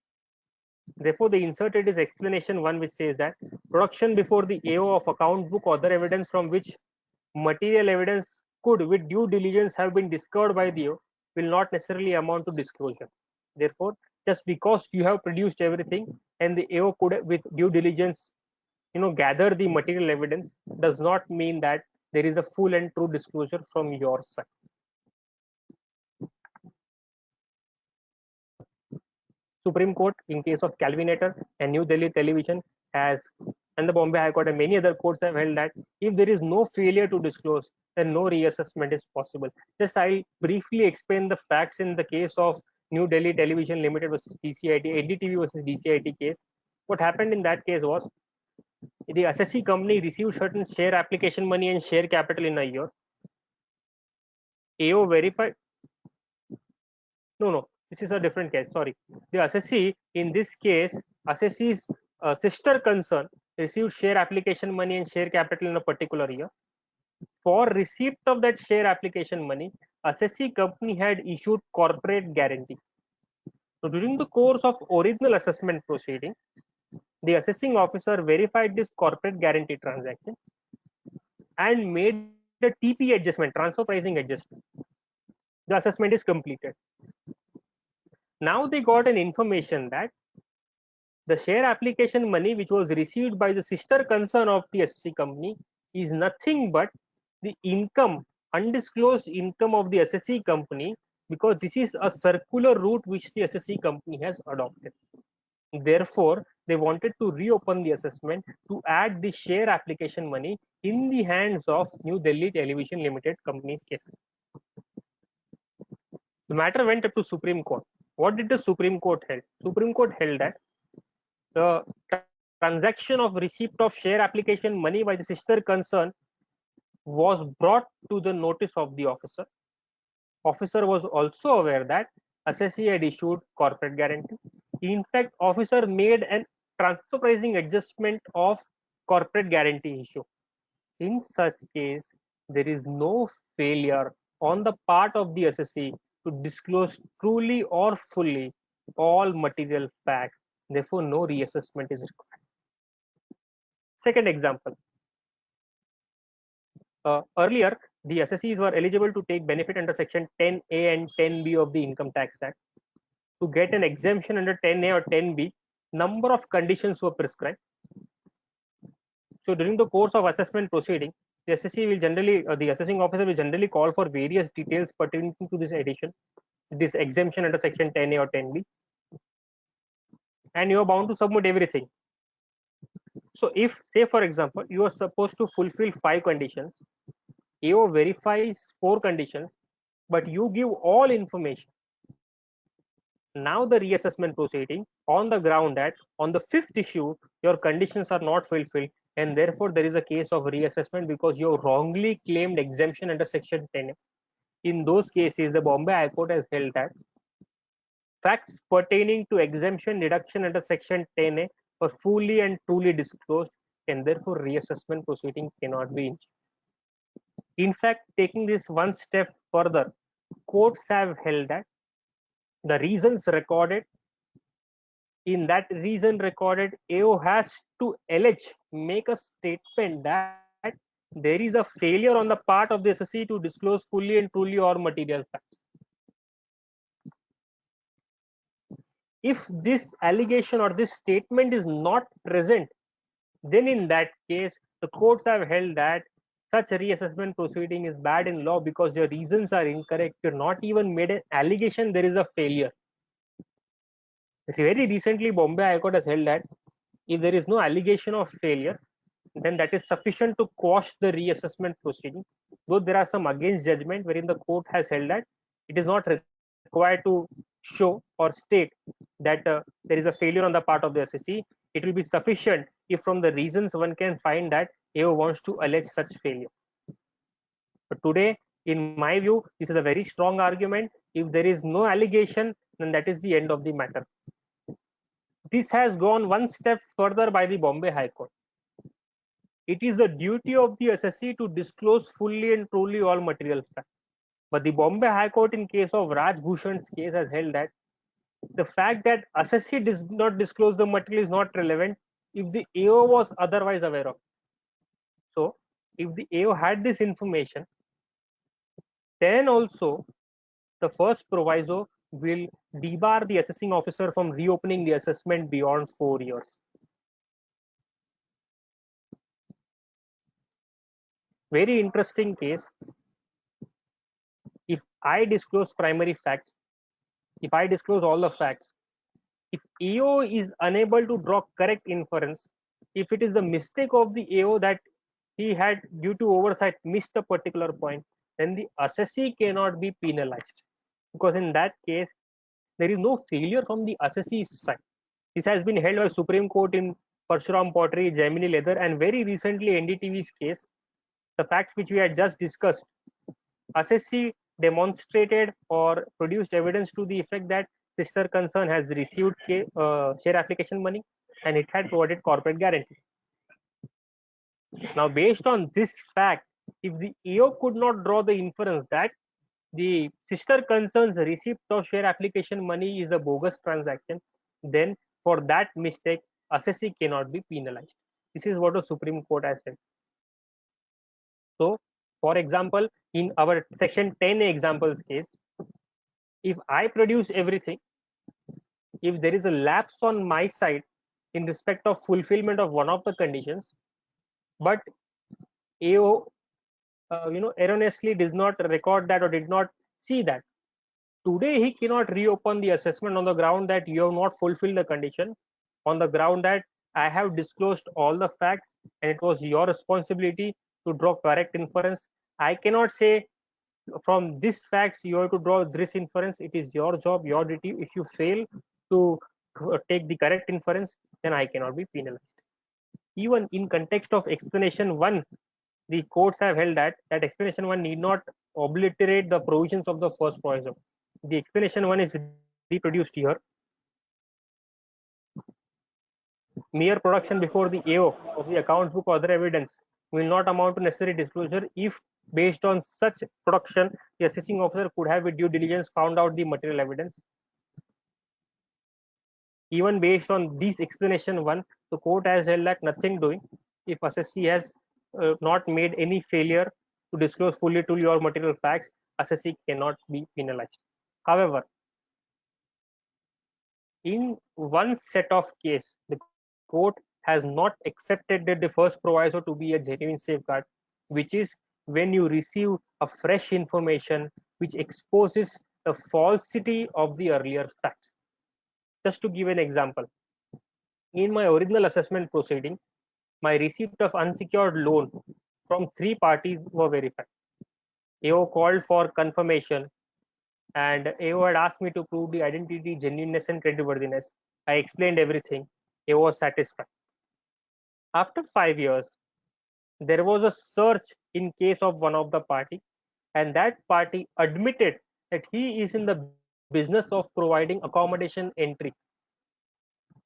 Therefore, they inserted is explanation 1, which says that production before the AO of account book or other evidence from which material evidence could with due diligence have been discovered by the AO will not necessarily amount to disclosure. Therefore, just because you have produced everything and the AO could with due diligence gather the material evidence, does not mean that there is a full and true disclosure from your side. Supreme Court, in case of Calvinator and New Delhi Television, has, and the Bombay High Court and many other courts have held that if there is no failure to disclose, then no reassessment is possible. Just I'll briefly explain the facts in the case of New Delhi Television Limited versus DCIT, NDTV versus DCIT case. What happened in that case was, the assessee company received certain share application money and share capital in a year. AO verified. No, this is a different case. Sorry. The assessee, in this case, assessee's sister concern received share application money and share capital in a particular year. For receipt of that share application money, assessee company had issued corporate guarantee. So during the course of original assessment proceeding, the assessing officer verified this corporate guarantee transaction and made the TP adjustment, transfer pricing adjustment. The assessment is completed. Now they got an information that the share application money which was received by the sister concern of the SSC company is nothing but the income, undisclosed income of the SSC company, because this is a circular route which the SSC company has adopted. Therefore, they wanted to reopen the assessment to add the share application money in the hands of New Delhi Television Limited company's case. The matter went up to Supreme Court. What did the Supreme Court held? Supreme Court held that the transaction of receipt of share application money by the sister concern was brought to the notice of the officer. Officer was also aware that assessee had issued corporate guarantee. In fact, officer made an transfer pricing adjustment of corporate guarantee issue. In such case, there is no failure on the part of the assessee to disclose truly or fully all material facts. Therefore, no reassessment is required. Second example. Earlier, the assessees were eligible to take benefit under section 10A and 10B of the Income Tax Act. To get an exemption under 10A or 10B, number of conditions were prescribed. So during the course of assessment proceeding, the assessee will generally, the assessing officer will generally call for various details pertaining to this addition, this exemption under section 10A or 10B, and you are bound to submit everything. So if, say for example, you are supposed to fulfill 5 conditions, AO verifies 4 conditions, but you give all information. Now the reassessment proceeding on the ground that on the 5th issue, your conditions are not fulfilled, and therefore there is a case of reassessment because you have wrongly claimed exemption under section 10. In those cases, the Bombay High Court has held that facts pertaining to exemption deduction under section 10A were fully and truly disclosed, and therefore reassessment proceeding cannot be initiated. In fact, taking this one step further, courts have held that the reasons recorded, in that reason recorded, AO has to allege, make a statement that there is a failure on the part of the assessee to disclose fully and truly all material facts. If this allegation or this statement is not present, then in that case, the courts have held that such a reassessment proceeding is bad in law because your reasons are incorrect. You're not even made an allegation there is a failure. Very recently, Bombay High Court has held that if there is no allegation of failure, then that is sufficient to quash the reassessment proceeding. Though there are some against judgment wherein the court has held that it is not required to show or state that there is a failure on the part of the assessee. It will be sufficient if from the reasons one can find that AO wants to allege such failure. But today, in my view, this is a very strong argument. If there is no allegation, then that is the end of the matter. This has gone one step further by the Bombay High Court. It is the duty of the assessee to disclose fully and truly all material facts. But the Bombay High Court in case of Raj Bhushan's case has held that the fact that assessee does not disclose the material is not relevant if the AO was otherwise aware of. So if the AO had this information, then also the first proviso will debar the assessing officer from reopening the assessment beyond 4 years. Very interesting case. If I disclose primary facts, if I disclose all the facts, if AO is unable to draw correct inference, if it is a mistake of the AO that he had due to oversight missed a particular point, then the assessee cannot be penalized, because in that case there is no failure from the assessee's side. This has been held by Supreme Court in Parshuram Pottery, Gemini Leather, and very recently NDTV's case. The facts which we had just discussed, assessee demonstrated or produced evidence to the effect that sister concern has received share application money and it had provided corporate guarantee. Now, based on this fact, if the AO could not draw the inference that the sister concern's receipt of share application money is a bogus transaction, then for that mistake, assessee cannot be penalized. This is what the Supreme Court has said. So, for example, in our section 10 examples case, if I produce everything, if there is a lapse on my side, in respect of fulfillment of one of the conditions, but AO erroneously does not record that or did not see that. Today he cannot reopen the assessment on the ground that you have not fulfilled the condition, on the ground that I have disclosed all the facts and it was your responsibility to draw correct inference. I cannot say from these facts you have to draw this inference. It is your job, your duty. If you fail to take the correct inference, then I cannot be penalized. Even in context of explanation 1, the courts have held that explanation 1 need not obliterate the provisions of the first proviso. The explanation 1 is reproduced here. Mere production before the AO of the accounts book or other evidence will not amount to necessary disclosure if, based on such production, the assessing officer could have with due diligence found out the material evidence. Even based on this explanation 1, the court has held that nothing doing if assessee has not made any failure to disclose fully to your material facts, assessee cannot be penalized. However, in one set of case, the court has not accepted that the first proviso to be a genuine safeguard, which is when you receive a fresh information which exposes the falsity of the earlier facts. Just to give an example, in my original assessment proceeding, my receipt of unsecured loan from 3 parties were verified. AO called for confirmation and AO had asked me to prove the identity, genuineness and creditworthiness. I explained everything. AO was satisfied. After 5 years, there was a search in case of one of the party, and that party admitted that he is in the business of providing accommodation entry.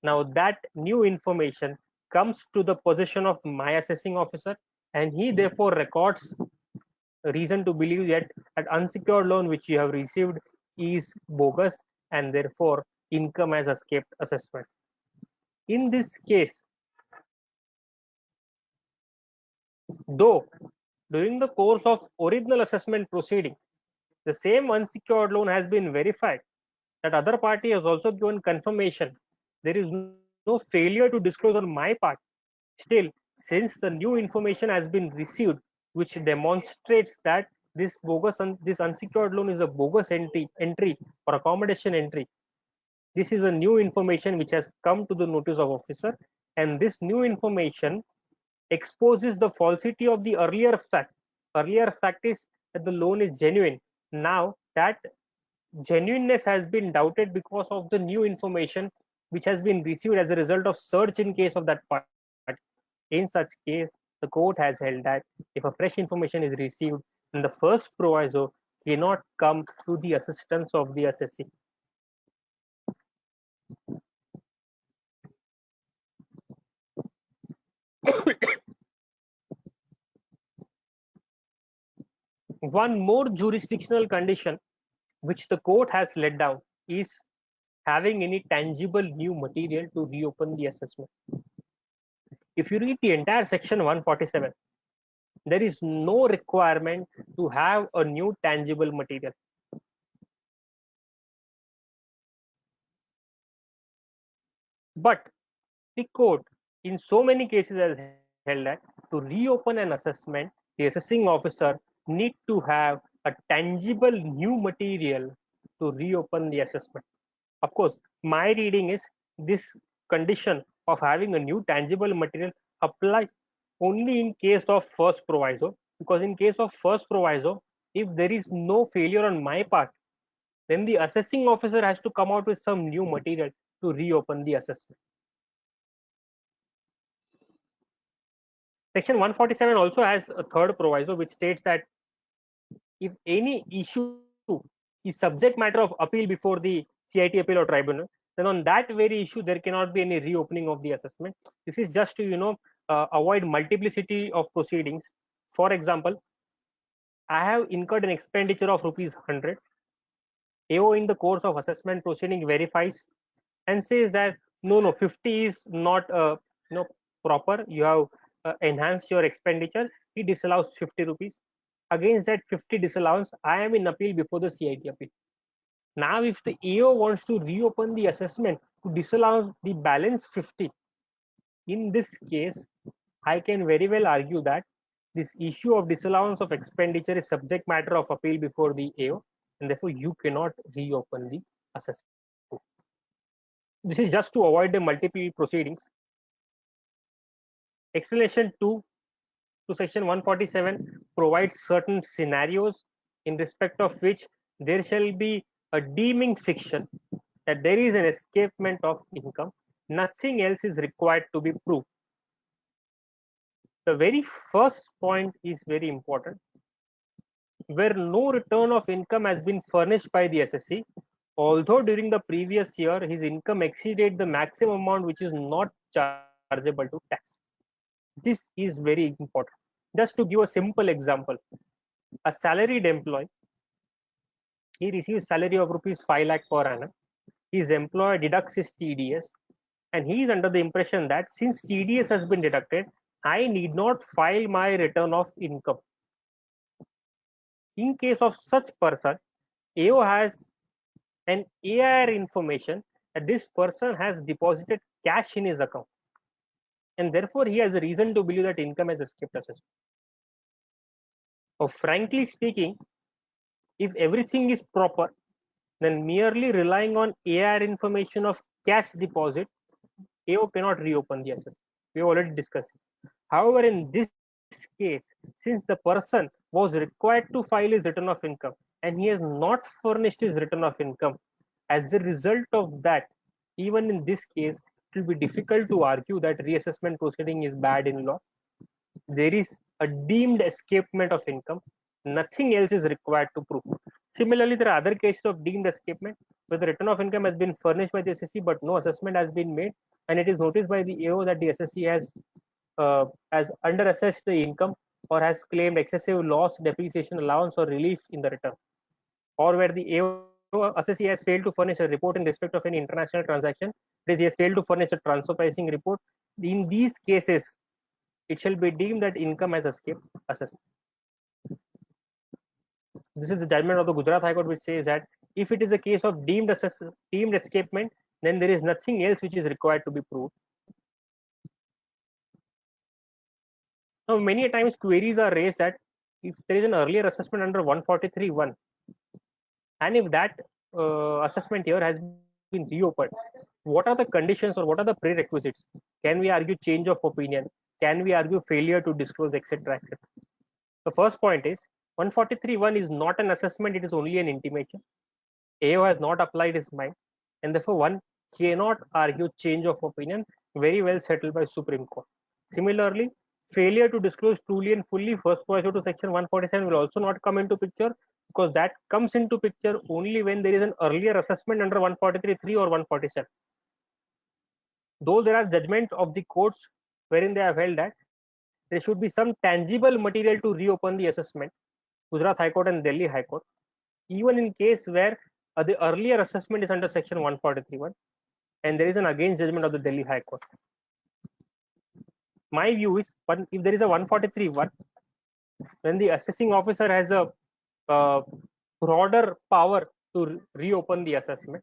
Now that new information comes to the possession of my assessing officer, and he therefore records reason to believe that an unsecured loan which you have received is bogus and therefore income has escaped assessment. In this case, though during the course of original assessment proceeding, the same unsecured loan has been verified, that other party has also given confirmation, there is no failure to disclose on my part. Still, since the new information has been received, which demonstrates that this unsecured loan is a bogus entry or accommodation entry, this is a new information which has come to the notice of officer, and this new information exposes the falsity of the earlier fact. Earlier fact is that the loan is genuine. Now that genuineness has been doubted because of the new information which has been received as a result of search in case of that party. In such case, the court has held that if a fresh information is received, then the first proviso cannot come to the assistance of the assessee. One more jurisdictional condition which the court has laid down is having any tangible new material to reopen the assessment. If you read the entire section 147, there is no requirement to have a new tangible material. But the court in so many cases has held that to reopen an assessment, the assessing officer need to have a tangible new material to reopen the assessment. Of course, my reading is this condition of having a new tangible material apply only in case of first proviso, because in case of first proviso, if there is no failure on my part, then the assessing officer has to come out with some new material to reopen the assessment. Section 147 also has a third proviso which states that if any issue is subject matter of appeal before the CIT appeal or tribunal, then on that very issue there cannot be any reopening of the assessment. This is just to avoid multiplicity of proceedings. For example, I have incurred an expenditure of rupees 100. AO in the course of assessment proceeding verifies and says that no 50 is not proper, you have enhanced your expenditure. He disallows 50 rupees. Against that 50 disallowance, I am in appeal before the CIT appeal. Now if the AO wants to reopen the assessment to disallow the balance 50, in this case, I can very well argue that this issue of disallowance of expenditure is subject matter of appeal before the AO, and therefore you cannot reopen the assessment. This is just to avoid the multiple proceedings. Explanation 2 to section 147 provides certain scenarios in respect of which there shall be a deeming fiction that there is an escapement of income. Nothing else is required to be proved. The very first point is very important. Where no return of income has been furnished by the SSC, although during the previous year his income exceeded the maximum amount which is not chargeable to tax. This is very important. Just to give a simple example, a salaried employee, he receives salary of rupees 5 lakh per annum. His employer deducts his TDS, and he is under the impression that since TDS has been deducted, I need not file my return of income. In case of such person, AO has an AIR information that this person has deposited cash in his account, and therefore he has a reason to believe that income has escaped assessment. So frankly speaking, if everything is proper, then merely relying on AIR information of cash deposit, AO cannot reopen the assessment. We have already discussed it. However, in this case, since the person was required to file his return of income and he has not furnished his return of income, as a result of that, even in this case, it will be difficult to argue that reassessment proceeding is bad in law. There is a deemed escapement of income. Nothing else is required to prove. Similarly, there are other cases of deemed escapement where the return of income has been furnished by the SSC, but no assessment has been made, and it is noticed by the AO that the SSC has under-assessed the income or has claimed excessive loss, depreciation allowance, or relief in the return, or where the AO assessee has failed to furnish a report in respect of any international transaction, that he has failed to furnish a transfer pricing report. In these cases, it shall be deemed that income has escaped assessment. This is the judgment of the Gujarat High Court, which says that if it is a case of deemed escapement, then there is nothing else which is required to be proved. Now, many times queries are raised that if there is an earlier assessment under 143(1), and if that assessment here has been reopened, what are the conditions or what are the prerequisites? Can we argue change of opinion? Can we argue failure to disclose, etc., etc.? The first point is 143(1) is not an assessment, it is only an intimation. AO has not applied his mind, and therefore one cannot argue change of opinion, very well settled by Supreme Court. Similarly, failure to disclose truly and fully, first proviso to section 147 will also not come into picture, because that comes into picture only when there is an earlier assessment under 143(3) or 147. Though there are judgments of the courts wherein they have held that there should be some tangible material to reopen the assessment, Gujarat High Court and Delhi High Court, even in case where the earlier assessment is under section 143(1) and there is an against judgment of the Delhi High Court. My view is, if there is a 143(1), when the assessing officer has a broader power to reopen the assessment,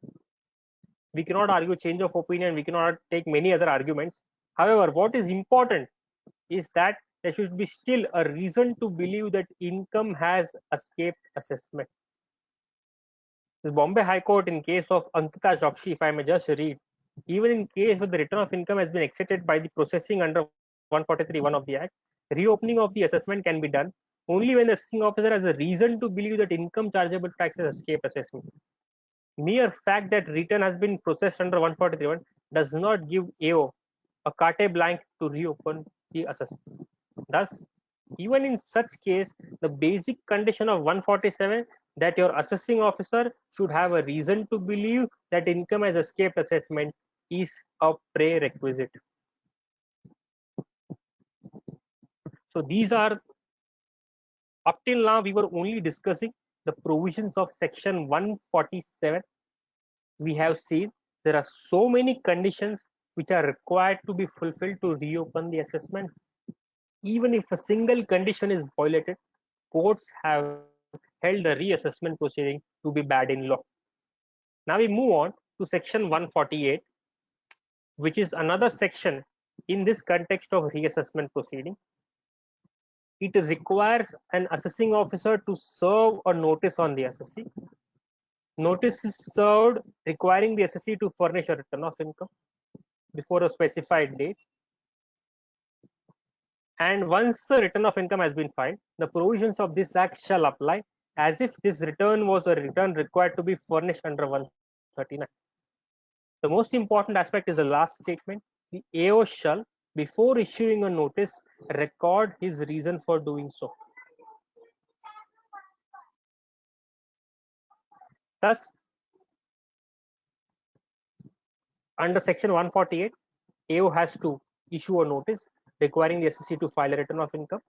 we cannot argue change of opinion, we cannot take many other arguments. However, what is important is that there should be still a reason to believe that income has escaped assessment. This Bombay High Court, in case of Ankita Chokshi, if I may just read, even in case where the return of income has been exceeded by the processing under 143(1) of the Act, reopening of the assessment can be done only when the assessing officer has a reason to believe that income chargeable tax has escaped assessment. Mere fact that return has been processed under 143(1) does not give AO a carte blanche to reopen the assessment. Thus, even in such case, the basic condition of 147 that your assessing officer should have a reason to believe that income has escaped assessment is a prerequisite. So these are, up till now we were only discussing the provisions of section 147. We have seen there are so many conditions which are required to be fulfilled to reopen the assessment. Even if a single condition is violated, courts have held the reassessment proceeding to be bad in law. Now we move on to section 148, which is another section in this context of reassessment proceeding, it requires an assessing officer to serve a notice on the assessee. Notice is served requiring the assessee to furnish a return of income before a specified date. And once the return of income has been filed, the provisions of this act shall apply as if this return was a return required to be furnished under 139. The most important aspect is the last statement. The AO shall, before issuing a notice, record his reason for doing so. Thus, under section 148, AO has to issue a notice requiring the assessee to file a return of income.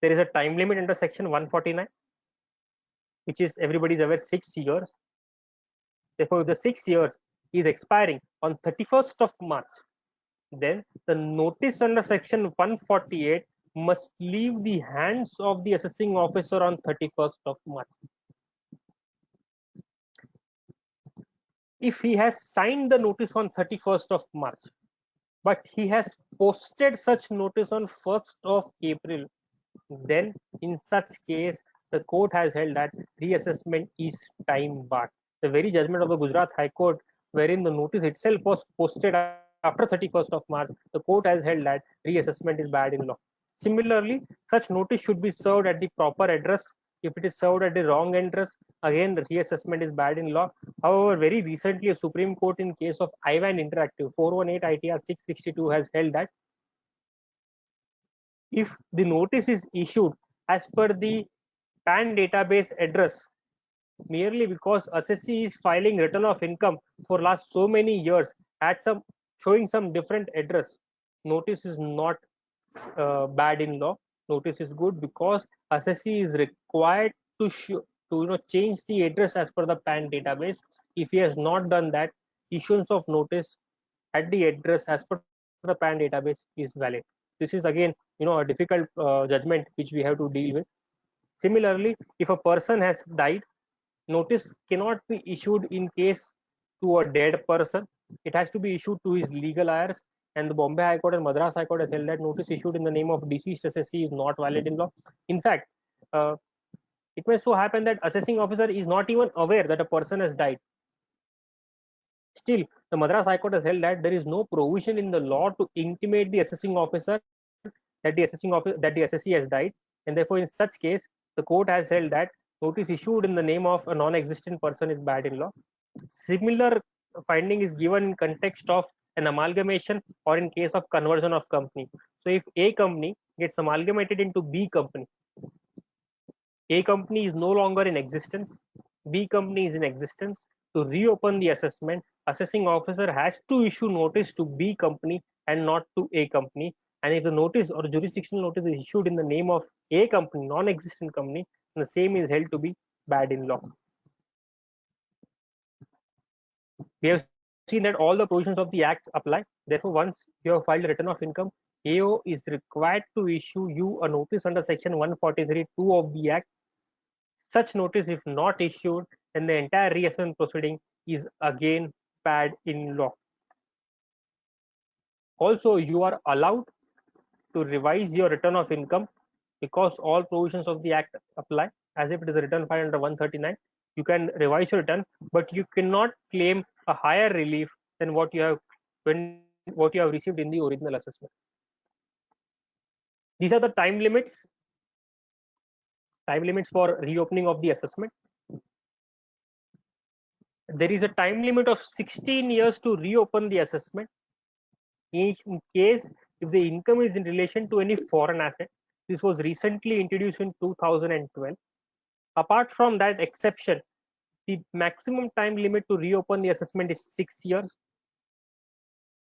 There is a time limit under section 149, which is, everybody is aware, 6 years. Therefore, if the 6 years is expiring on 31st of March, then the notice under section 148 must leave the hands of the assessing officer on 31st of March. If he has signed the notice on 31st of March, but he has posted such notice on 1st of April, then in such case, the court has held that reassessment is time barred. The very judgment of the Gujarat High Court, wherein the notice itself was posted after 31st of March, the court has held that reassessment is bad in law. Similarly, such notice should be served at the proper address. If it is served at the wrong address, again the reassessment is bad in law. However, very recently, a Supreme Court in case of Ivan Interactive 418 ITR 662 has held that if the notice is issued as per the PAN database address, merely because assessee is filing return of income for last so many years at some showing some different address, notice is not bad in law. Notice is good because assessee is required to change the address as per the PAN database. If he has not done that, issuance of notice at the address as per the PAN database is valid. This is again a difficult judgment which we have to deal with. Similarly, if a person has died, notice cannot be issued in case to a dead person. It has to be issued to his legal heirs, and the Bombay High Court and Madras High Court has held that notice issued in the name of deceased assessee is not valid in law. In fact, it may so happen that assessing officer is not even aware that a person has died. Still, the Madras High Court has held that there is no provision in the law to intimate the assessing officer that the assessee has died, and therefore, in such case, the court has held that notice issued in the name of a non-existent person is bad in law. Similar finding is given in context of an amalgamation or in case of conversion of company. So, if A company gets amalgamated into B company, A company is no longer in existence, B company is in existence. To reopen the assessment, assessing officer has to issue notice to B company and not to A company. And if the notice or jurisdictional notice is issued in the name of A company, non-existent company, the same is held to be bad in law. We have seen that all the provisions of the act apply. Therefore, once you have filed a return of income, AO is required to issue you a notice under section 143(2) of the act. Such notice, if not issued, then the entire reassessment proceeding is again bad in law. Also, you are allowed to revise your return of income because all provisions of the act apply as if it is a return filed under 139. You can revise your return, but you cannot claim a higher relief than what you have received in the original assessment. These are the time limits for reopening of the assessment. There is a time limit of 16 years to reopen the assessment in case if the income is in relation to any foreign asset. This was recently introduced in 2012. Apart from that exception, the maximum time limit to reopen the assessment is 6 years.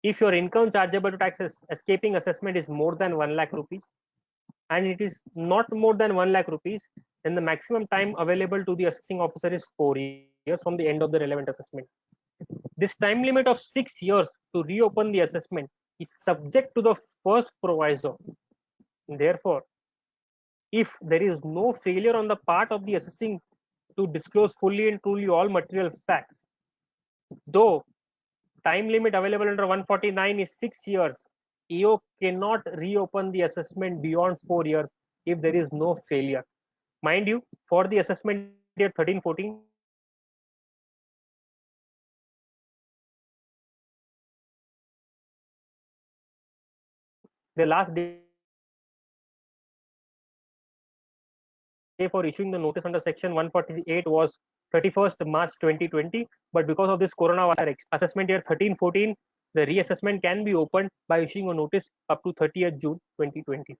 If your income chargeable to tax escaping assessment is more than 1 lakh rupees and it is not more than 1 lakh rupees, then the maximum time available to the assessing officer is 4 years from the end of the relevant assessment. This time limit of 6 years to reopen the assessment is subject to the first proviso. Therefore, if there is no failure on the part of the assessing to disclose fully and truly all material facts, though time limit available under 149 is 6 years. EO cannot reopen the assessment beyond 4 years if there is no failure. Mind you, for the assessment year 13-14, the last day for issuing the notice under section 148 was 31st March 2020, but because of this coronavirus assessment year 13-14, the reassessment can be opened by issuing a notice up to 30th June 2020.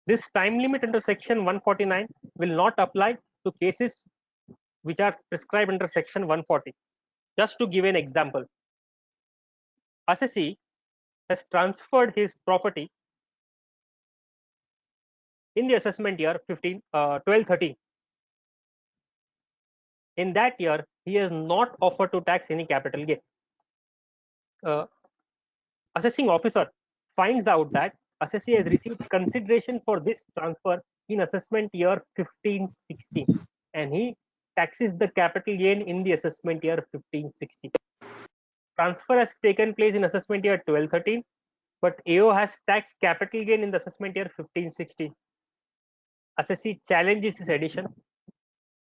This time limit under section 149 will not apply to cases which are prescribed under section 140. Just to give an example, assessee has transferred his property in the assessment year 12-13. In that year, he has not offered to tax any capital gain. Assessing officer finds out that assessee has received consideration for this transfer in assessment year 15-16, and he taxes the capital gain in the assessment year 15-16. Transfer has taken place in assessment year 12-13, but AO has taxed capital gain in the assessment year 15-16. Assessee challenges this addition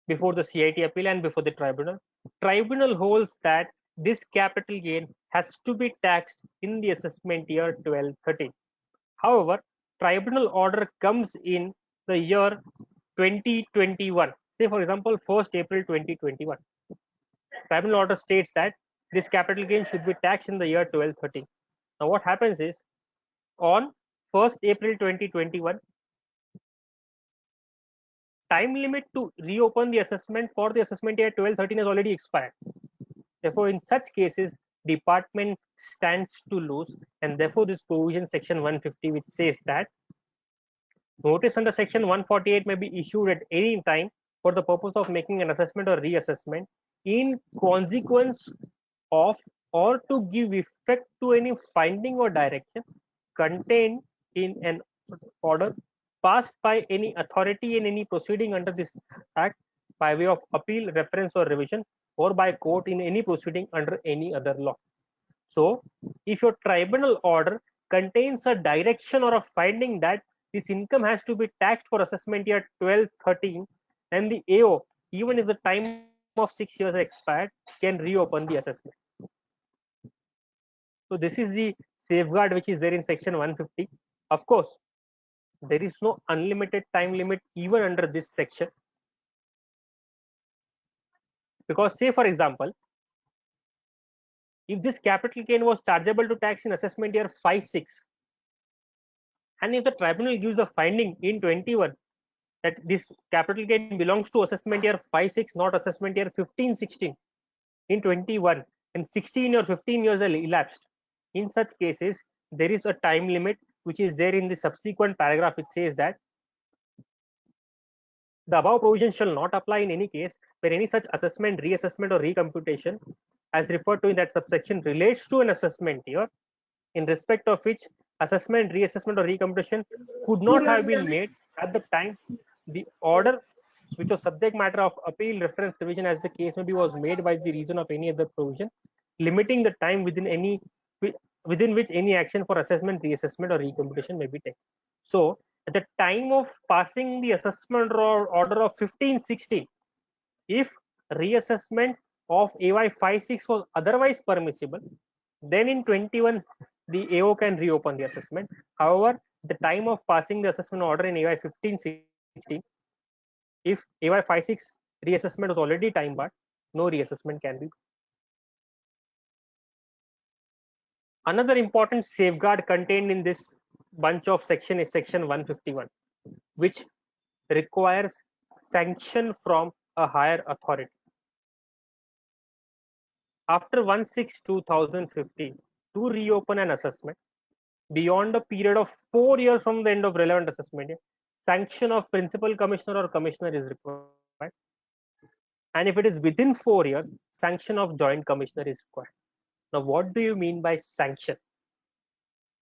before the CIT appeal and before the tribunal. Tribunal holds that this capital gain has to be taxed in the assessment year 12-13. However, tribunal order comes in the year 2021. Say, for example, 1st April 2021. Tribunal order states that this capital gain should be taxed in the year 12-13. Now, what happens is, on 1st April 2021, time limit to reopen the assessment for the assessment year 12-13 has already expired. Therefore, in such cases, department stands to lose, and therefore this provision section 150, which says that notice under section 148 may be issued at any time for the purpose of making an assessment or reassessment in consequence of or to give effect to any finding or direction contained in an order passed by any authority in any proceeding under this act by way of appeal, reference, or revision, or by court in any proceeding under any other law. So, if your tribunal order contains a direction or a finding that this income has to be taxed for assessment year 12-13, then the AO, even if the time of 6 years expired, can reopen the assessment. So, this is the safeguard which is there in section 150. Of course, there is no unlimited time limit even under this section, because say for example, if this capital gain was chargeable to tax in assessment year 5-6, and if the tribunal gives a finding in 21 that this capital gain belongs to assessment year 5-6, not assessment year 15-16 in 21, and 16 or 15 years are elapsed, in such cases there is a time limit which is there in the subsequent paragraph. It says that the above provision shall not apply in any case where any such assessment, reassessment, or recomputation as referred to in that subsection relates to an assessment year in respect of which assessment, reassessment, or recomputation could not have been made at the time the order which was subject matter of appeal, reference, revision as the case may be was made by the reason of any other provision limiting the time within which any action for assessment, reassessment, or recomputation may be taken. So, at the time of passing the assessment order of 15-16, if reassessment of AY 5-6 was otherwise permissible, then in 21 the AO can reopen the assessment. However, the time of passing the assessment order in AY 15-16, if AY 5-6 reassessment was already time barred, no reassessment can be. Another important safeguard contained in this bunch of section is section 151, which requires sanction from a higher authority. After 1/6/2015, to reopen an assessment beyond a period of 4 years from the end of relevant assessment, sanction of principal commissioner or commissioner is required. And if it is within 4 years, sanction of joint commissioner is required. Now, what do you mean by sanction?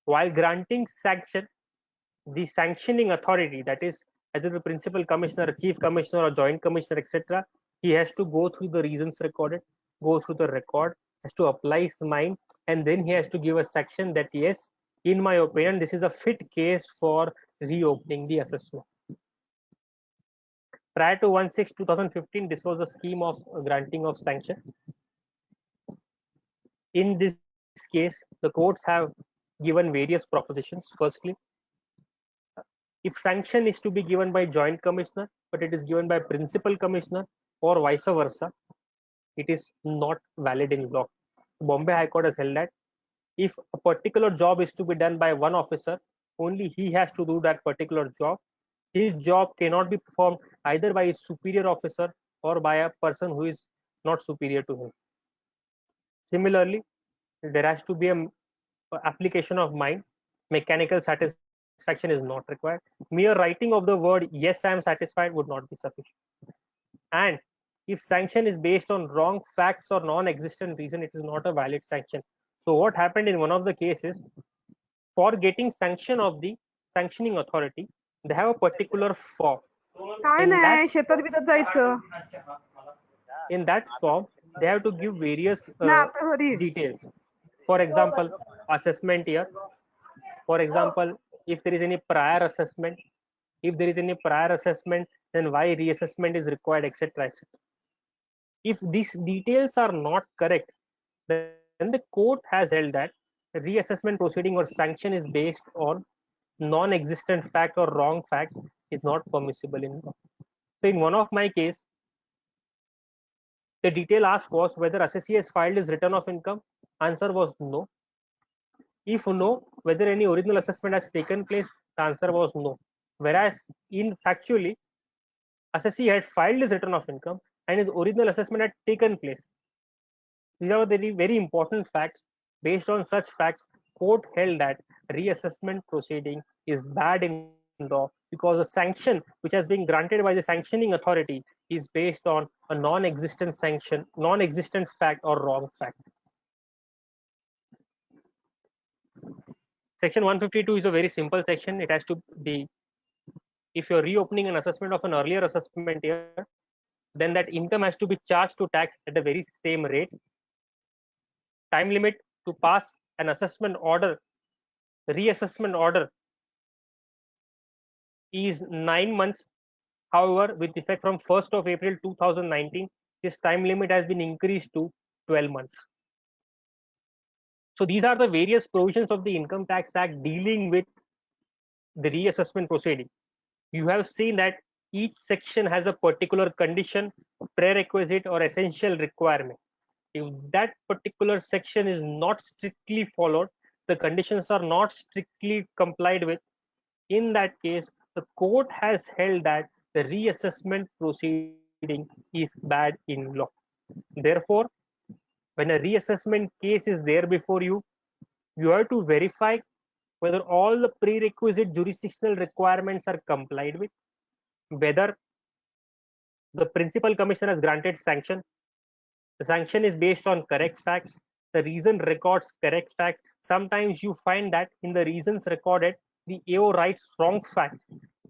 While granting sanction, the sanctioning authority, that is either the principal commissioner, chief commissioner, or joint commissioner, etc., He has to go through the reasons recorded, go through the record, has to apply his mind, and then he has to give a section that yes, in my opinion, this is a fit case for reopening the assessment. Prior to 1/6/2015, this was a scheme of granting of sanction. In this case, the courts have given various propositions. Firstly, if sanction is to be given by joint commissioner, but it is given by principal commissioner or vice versa, it is not valid in law. Bombay High Court has held that if a particular job is to be done by one officer, only he has to do that particular job. His job cannot be performed either by his superior officer or by a person who is not superior to him. Similarly, there has to be a application of mind. Mechanical satisfaction is not required. Mere writing of the word yes, I am satisfied would not be sufficient. And if sanction is based on wrong facts or non-existent reason, it is not a valid sanction. So what happened in one of the cases, for getting sanction of the sanctioning authority, they have a particular form. काय In नाही that, शेतात बितात जायचं in that form, they have to give various नाही आता घरी details. For example, assessment year. For example, if there is any prior assessment, if there is any prior assessment, then why reassessment is required, etc., etc. If these details are not correct, then the court has held that reassessment proceeding or sanction is based on non-existent fact or wrong facts is not permissible in law. So in one of my case, the detail asked was whether assessee has filed his return of income. Answer was no. If no, whether any original assessment has taken place, the answer was no. Whereas in factually, assessee had filed his return of income and his original assessment had taken place. These are very, very important facts. Based on such facts, court held that reassessment proceeding is bad in law because the sanction which has been granted by the sanctioning authority is based on a non-existent sanction, non-existent fact or wrong fact. Section 152 is a very simple section. It has to be, if you're reopening an assessment of an earlier assessment year, then that income has to be charged to tax at the very same rate. Time limit to pass an assessment order, reassessment order, is 9 months. However, with effect from 1st of April 2019, this time limit has been increased to 12 months. So these are the various provisions of the Income Tax Act dealing with the reassessment proceeding. You have seen that each section has a particular condition, prerequisite or essential requirement. If that particular section is not strictly followed, the conditions are not strictly complied with, in that case, the court has held that the reassessment proceeding is bad in law. Therefore, when a reassessment case is there before you, you have to verify whether all the prerequisite jurisdictional requirements are complied with, whether the principal commissioner has granted sanction, the sanction is based on correct facts, the reason records correct facts. Sometimes you find that in the reasons recorded, the AO writes wrong facts.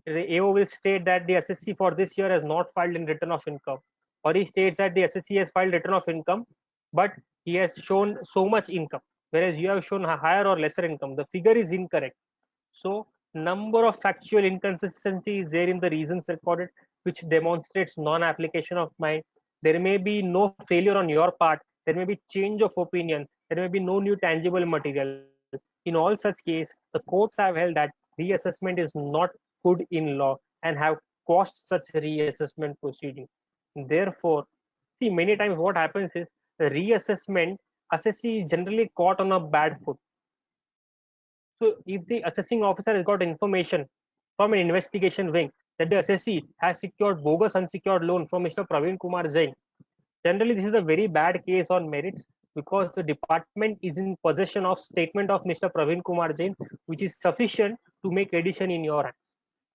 The AO will state that the assessee for this year has not filed in return of income, or he states that the assessee has filed return of income, but he has shown so much income, whereas you have shown a higher or lesser income. The figure is incorrect. So number of factual inconsistencies there in the reasons recorded, which demonstrates non-application of mind. There may be no failure on your part. There may be change of opinion. There may be no new tangible material. In all such case, the courts have held that reassessment is not good in law and have quashed such reassessment proceeding. Therefore, see, many times what happens is the reassessment assessee is generally caught on a bad foot. So if the assessing officer has got information from an investigation wing that the assessee has secured bogus unsecured loan from Mr. Praveen Kumar Jain, generally this is a very bad case on merits because the department is in possession of statement of Mr. Praveen Kumar Jain, which is sufficient to make addition in your hand.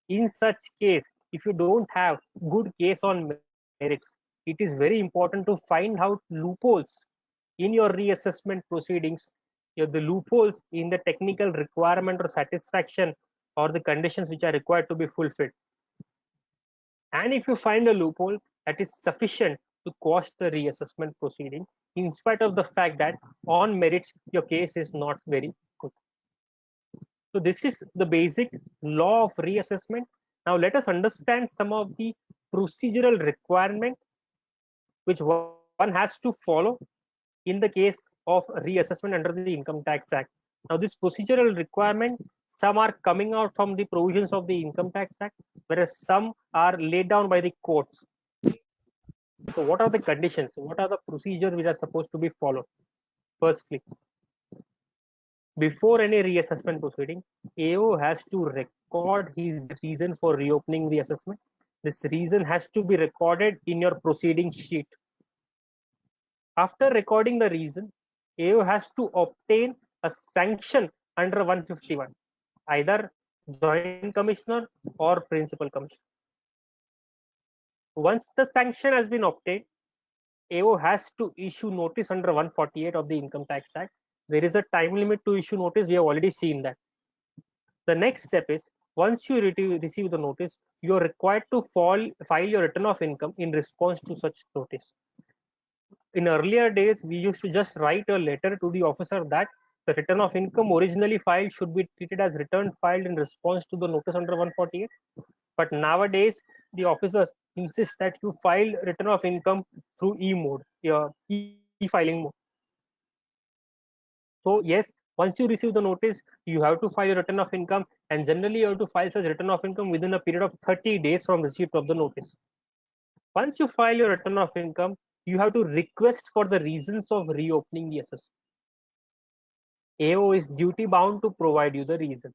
In such case, if you don't have good case on merits, it is very important to find out loopholes in your reassessment proceedings, the loopholes in the technical requirement or satisfaction or the conditions which are required to be fulfilled. And if you find a loophole that is sufficient to quash the reassessment proceeding, in spite of the fact that on merits your case is not very good. So this is the basic law of reassessment. Now let us understand some of the procedural requirement which one has to follow in the case of reassessment under the Income Tax Act. Now this procedural requirement, some are coming out from the provisions of the Income Tax Act, whereas some are laid down by the courts. So what are the conditions? What are the procedures which are supposed to be followed? Firstly, before any reassessment proceeding, AO has to record his reason for reopening the assessment. This reason has to be recorded in your proceeding sheet. After recording the reason, AO has to obtain a sanction under 151, either Joint Commissioner or Principal Commissioner. Once the sanction has been obtained, AO has to issue notice under 148 of the Income Tax Act. There is a time limit to issue notice. We have already seen that. The next step is, once you receive the notice, you are required to file your return of income in response to such notice. In earlier days, we used to just write a letter to the officer that the return of income originally filed should be treated as return filed in response to the notice under 148. But nowadays, the officer insists that you file return of income through e-mode, e-filing mode. So yes, once you receive the notice, you have to file a return of income, and generally you have to file such return of income within a period of 30 days from receipt of the notice. Once you file your return of income, you have to request for the reasons of reopening the assessment. AO is duty bound to provide you the reasons.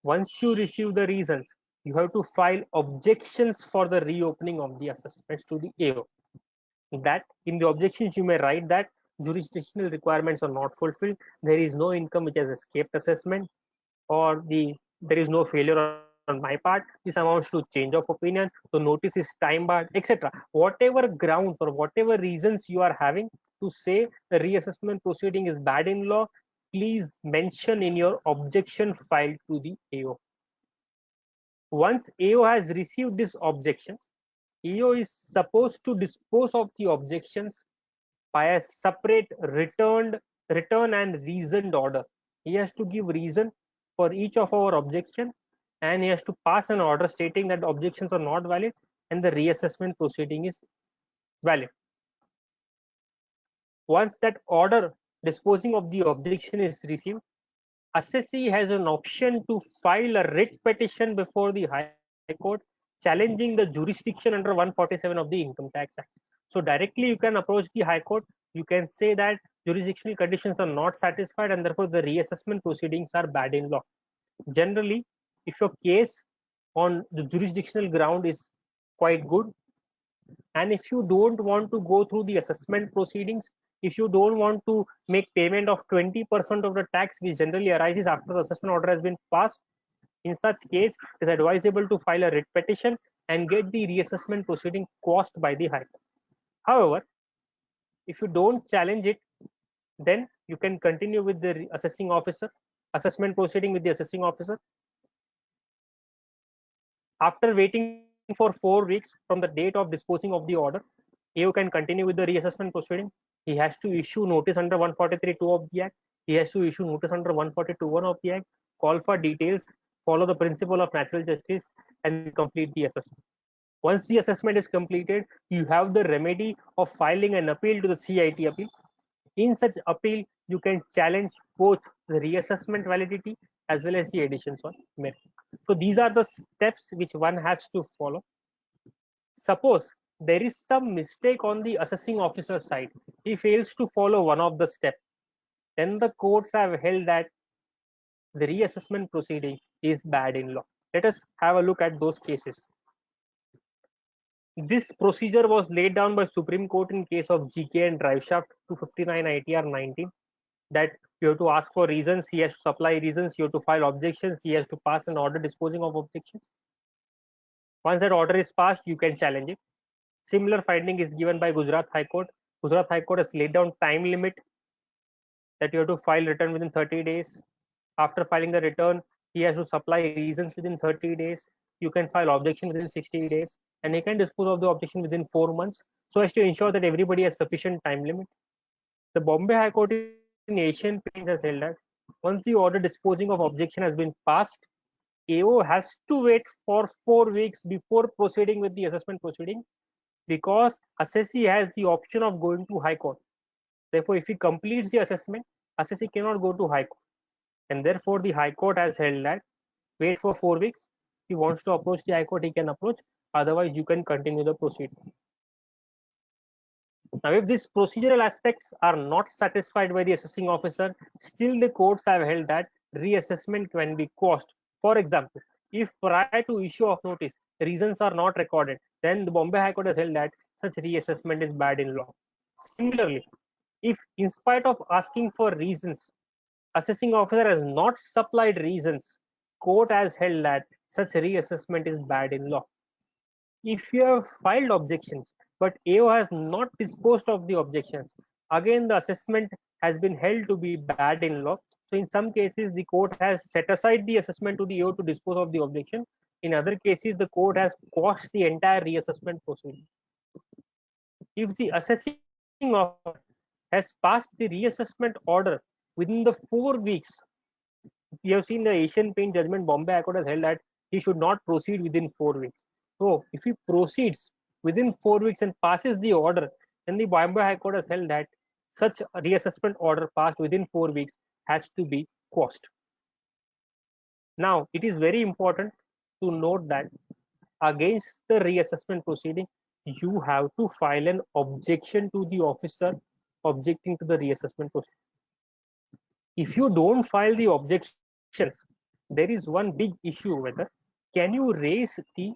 Once you receive the reasons, you have to file objections for the reopening of the assessments to the AO. That in the objections you may write that jurisdictional requirements are not fulfilled, there is no income which has escaped assessment, or there is no failure on my part, this amounts to change of opinion, the notice is time barred, etc. Whatever grounds or whatever reasons you are having to say the reassessment proceeding is bad in law, please mention in your objection filed to the AO. Once AO has received these objections, AO is supposed to dispose of the objections by a separate return and reasoned order. He has to give reason for each of our objection, and he has to pass an order stating that the objections are not valid and the reassessment proceeding is valid. Once that order disposing of the objection is received, assessee has an option to file a writ petition before the High Court challenging the jurisdiction under 147 of the Income Tax Act. So directly you can approach the High Court. You can say that jurisdictional conditions are not satisfied and therefore the reassessment proceedings are bad in law. Generally, if your case on the jurisdictional ground is quite good, and if you don't want to go through the assessment proceedings, if you don't want to make payment of 20% of the tax which generally arises after the assessment order has been passed, in such case it is advisable to file a writ petition and get the reassessment proceeding quashed by the High Court. However, if you don't challenge it, then you can continue with the assessment proceeding with the assessing officer. After waiting for 4 weeks from the date of disposing of the order, AO can continue with the reassessment proceeding. He has to issue notice under 143(2) of the Act. He has to issue notice under 142(1) of the Act, call for details, follow the principle of natural justice, and complete the assessment. Once the assessment is completed, you have the remedy of filing an appeal to the CIT appeal. In such appeal, you can challenge both the reassessment validity as well as the additions on merit. So these are the steps which one has to follow. Suppose there is some mistake on the assessing officer side, he fails to follow one of the steps, then the courts have held that the reassessment proceeding is bad in law. Let us have a look at those cases. This procedure was laid down by Supreme Court in case of GK and Driveshaft 259 ITR 19, that you have to ask for reasons, he has to supply reasons, you have to file objections, he has to pass an order disposing of objections. Once that order is passed, you can challenge it. Similar finding is given by Gujarat High Court. Gujarat High Court has laid down time limit that you have to file return within 30 days. After filing the return, he has to supply reasons within 30 days. you can file objection within 60 days, and you can dispose of the objection within 4 months, so as to ensure that everybody has sufficient time limit. The Bombay High Court in Asian Paints has held that once the order disposing of objection has been passed, AO has to wait for 4 weeks before proceeding with the assessment proceeding, because assessee has the option of going to High Court. Therefore, if he completes the assessment, assessee cannot go to High Court, and therefore the High Court has held that wait for 4 weeks. If he wants to approach the High Court, he can approach. Otherwise, you can continue the proceeding. Now, if these procedural aspects are not satisfied by the assessing officer, still the courts have held that reassessment can be quashed. For example, if prior to issue of notice, reasons are not recorded, then the Bombay High Court has held that such reassessment is bad in law. Similarly, if in spite of asking for reasons, assessing officer has not supplied reasons, court has held that such reassessment is bad in law. If you have filed objections, but AO has not disposed of the objections, again the assessment has been held to be bad in law. So in some cases, the court has set aside the assessment to the AO to dispose of the objection. In other cases, the court has quashed the entire reassessment proceeding. If the assessing officer has passed the reassessment order within the 4 weeks, we have seen the Asian Paint judgment, Bombay High Court has held that he should not proceed within 4 weeks. So if he proceeds within 4 weeks and passes the order, then the Bombay High Court has held that such a reassessment order passed within 4 weeks has to be quashed. Now, it is very important to note that against the reassessment proceeding, you have to file an objection to the officer objecting to the reassessment proceeding. If you don't file the objections, there is one big issue whether can you raise the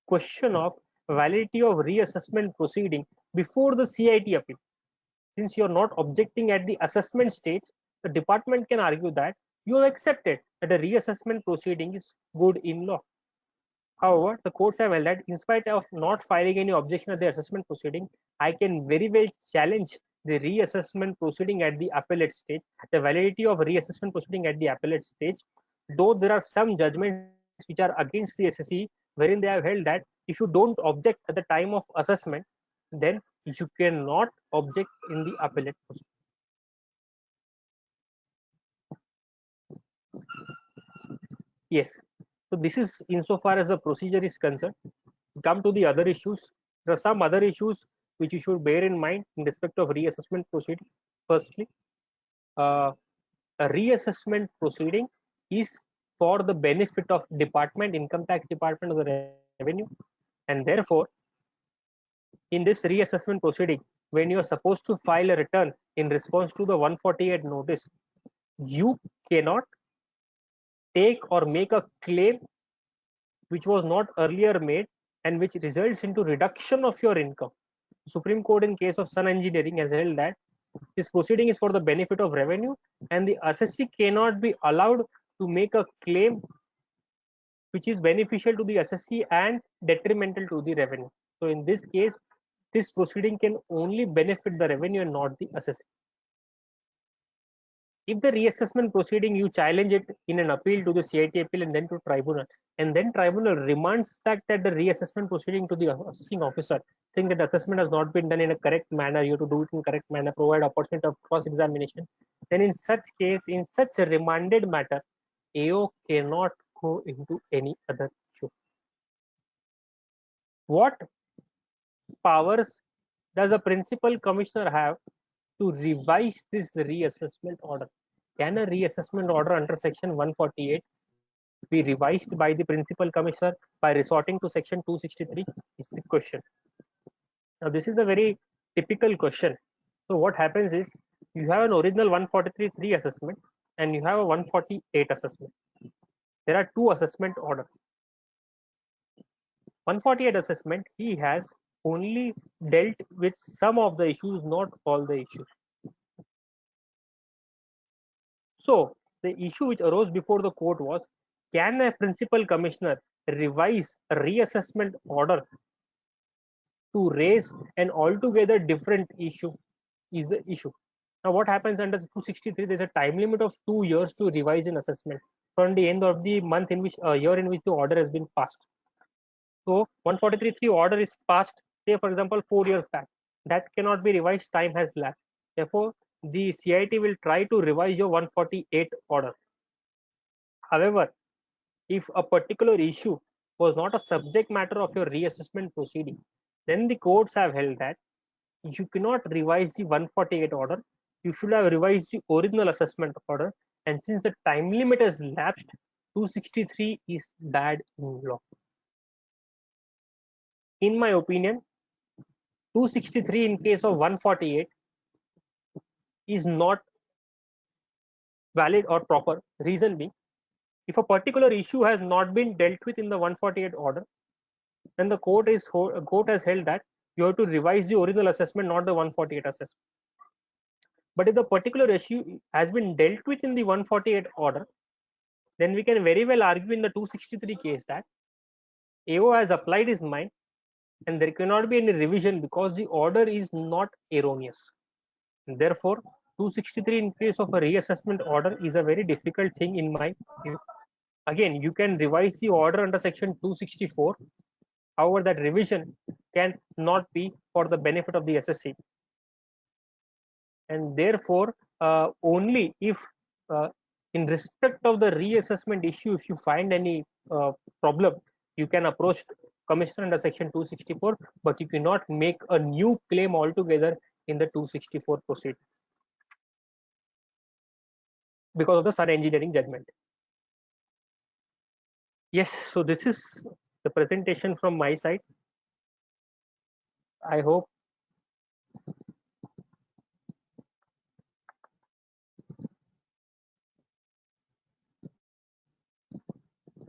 question of validity of reassessment proceeding before the CIT appeal. Since you're not objecting at the assessment stage, the department can argue that you have accepted that a reassessment proceeding is good in law. However, the courts have held that in spite of not filing any objection at the assessment proceeding, I can very well challenge the reassessment proceeding at the appellate stage, the validity of reassessment proceeding at the appellate stage, though there are some judgments which are against the SSE, wherein they have held that if you don't object at the time of assessment, then you cannot object in the appellate proceeding. Yes, so this is insofar as the procedure is concerned. Come to the other issues. There are some other issues which you should bear in mind in respect of reassessment proceeding. Firstly, a reassessment proceeding is for the benefit of department, income tax department of the revenue, and therefore in this reassessment proceeding, when you are supposed to file a return in response to the 148 notice, you cannot take or make a claim which was not earlier made and which results into reduction of your income. Supreme Court in case of Sun Engineering has held that this proceeding is for the benefit of revenue and the assessee cannot be allowed to make a claim which is beneficial to the assessee and detrimental to the revenue. So in this case, this proceeding can only benefit the revenue and not the assessee. If the reassessment proceeding you challenge it in an appeal to the CIT appeal and then to tribunal, and then tribunal remands back that the reassessment proceeding to the assessing officer, saying that the assessment has not been done in a correct manner, you have to do it in correct manner, provide opportunity of cross-examination, then in such case, in such a remanded matter, AO cannot go into any other issue. What powers does a principal commissioner have to revise this reassessment order? Can a reassessment order under section 148 be revised by the principal commissioner by resorting to section 263 is the question. Now this is a very typical question. So what happens is you have an original 143.3 assessment and you have a 148 assessment. There are two assessment orders. 148 assessment, he has only dealt with some of the issues, not all the issues. So the issue which arose before the court was, can a principal commissioner revise a reassessment order to raise an altogether different issue is the issue. Now what happens under 263, there's a time limit of 2 years to revise an assessment from the end of the month in which year in which the order has been passed. So 143.3 order is passed, say for example 4 years back. That cannot be revised, time has lapsed. Therefore, the CIT will try to revise your 148 order. However, if a particular issue was not a subject matter of your reassessment proceeding, then the courts have held that you cannot revise the 148 order. You should have revised the original assessment order. And since the time limit has lapsed, 263 is bad in law. In my opinion, 263 in case of 148 is not valid or proper. Reason being, if a particular issue has not been dealt with in the 148 order, then the court has held that you have to revise the original assessment, not the 148 assessment. But if the particular issue has been dealt with in the 148 order, then we can very well argue in the 263 case that AO has applied his mind and there cannot be any revision because the order is not erroneous. And therefore, 263 in case of a reassessment order is a very difficult thing in my view. Again, you can revise the order under section 264. However, that revision can not be for the benefit of the SSC. And therefore, only if in respect of the reassessment issue, if you find any problem, you can approach commissioner under section 264, but you cannot make a new claim altogether in the 264 proceeding because of the Sun Engineering judgment. Yes, so this is the presentation from my side. I hope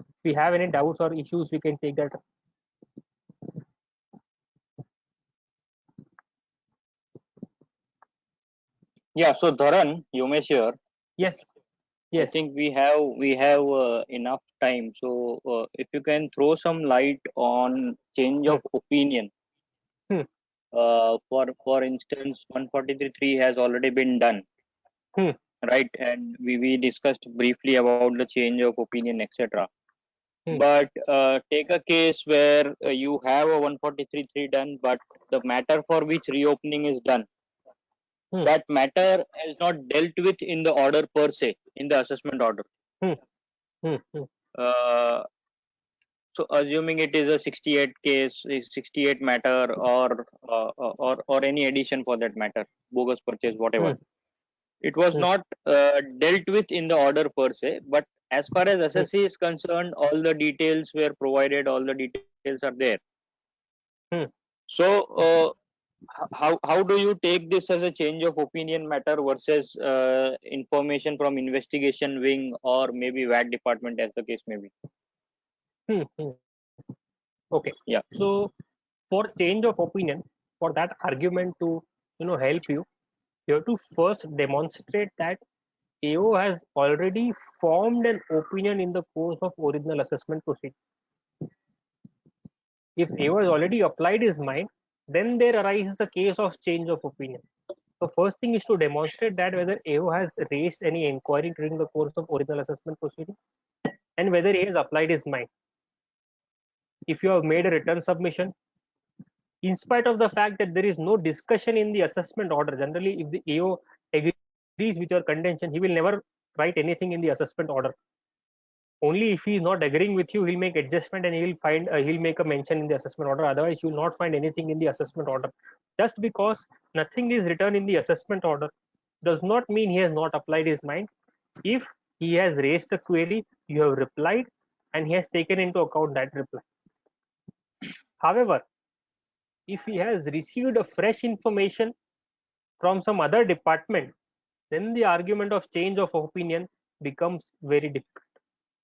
if we have any doubts or issues, we can take that. Yeah, so Dharan, Umesh here. Yes, I yes. think we have enough time. So if you can throw some light on change of opinion. Hmm. For instance, 143.3 has already been done, Hmm. right? And we discussed briefly about the change of opinion, etc. Hmm. But take a case where you have a 143.3 done, but the matter for which reopening is done, Hmm. that matter is not dealt with in the order per se, in the assessment order. Hmm. Hmm. Hmm. Uh, so assuming it is a 68 case, 68 matter, or any addition for that matter, bogus purchase, whatever, it was Hmm. not dealt with in the order per se, but as far as SSC is concerned, all the details were provided, all the details are there. Hmm. So how do you take this as a change of opinion matter versus information from investigation wing or maybe VAT department, as the case may be? Hmm. Hmm. Okay. Yeah. So for change of opinion, for that argument to help you, you have to first demonstrate that AO has already formed an opinion in the course of original assessment proceeding. If AO has already applied his mind, then there arises a case of change of opinion. So first thing is to demonstrate that whether AO has raised any inquiry during the course of original assessment proceeding and whether he has applied his mind. If you have made a return submission, in spite of the fact that there is no discussion in the assessment order, generally if the AO agrees with your contention, he will never write anything in the assessment order. Only if he is not agreeing with you, he'll make adjustment and he'll make a mention in the assessment order. Otherwise, you will not find anything in the assessment order. Just because nothing is written in the assessment order does not mean he has not applied his mind. If he has raised a query, you have replied, and he has taken into account that reply. However, if he has received a fresh information from some other department, then the argument of change of opinion becomes very difficult.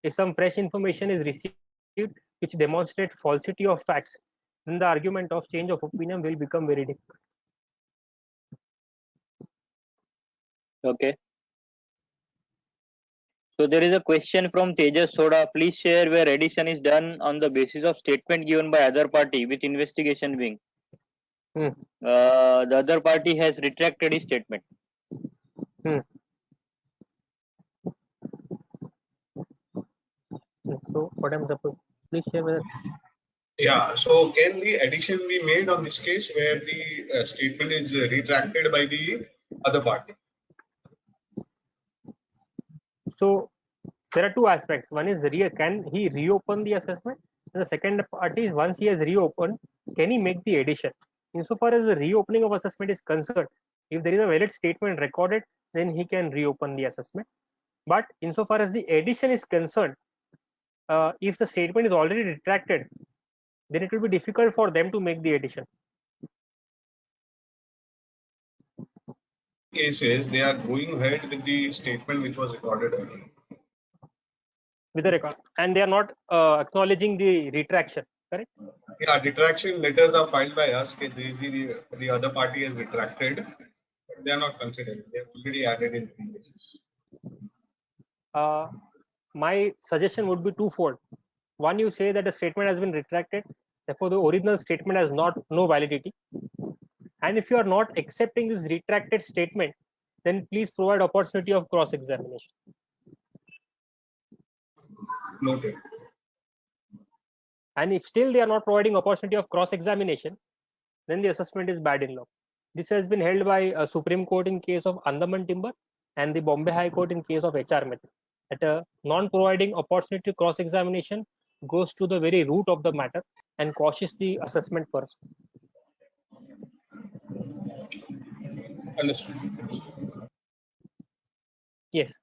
If some fresh information is received which demonstrate falsity of facts, then the argument of change of opinion will become very difficult. Okay. So there is a question from Tejas Soda. Please share where addition is done on the basis of statement given by other party with investigation wing. Hmm. The other party has retracted his statement. Hmm. So what I'm supposed, please share whether Yeah, so can the addition be made on this case where the statement is retracted by the other party? So there are two aspects. One is can he reopen the assessment? And the second part is once he has reopened, can he make the addition? Insofar as the reopening of assessment is concerned, if there is a valid statement recorded, then he can reopen the assessment. But insofar as the addition is concerned, if the statement is already retracted, then it will be difficult for them to make the addition. Cases, they are going ahead with the statement which was recorded earlier. With the record, and they are not acknowledging the retraction, correct? Yeah, retraction letters are filed by us. The other party has retracted, but they are not considered. They have already added in three cases. My suggestion would be twofold. One, you say that the statement has been retracted, therefore the original statement has no validity. And if you are not accepting this retracted statement, then please provide opportunity of cross-examination. Noted. And if still they are not providing opportunity of cross-examination, then the assessment is bad in law. This has been held by a Supreme Court in case of Andaman Timber and the Bombay High Court in case of HR method. That non-providing opportunity to cross-examination goes to the very root of the matter and quashes the assessment person. Understood. Yes.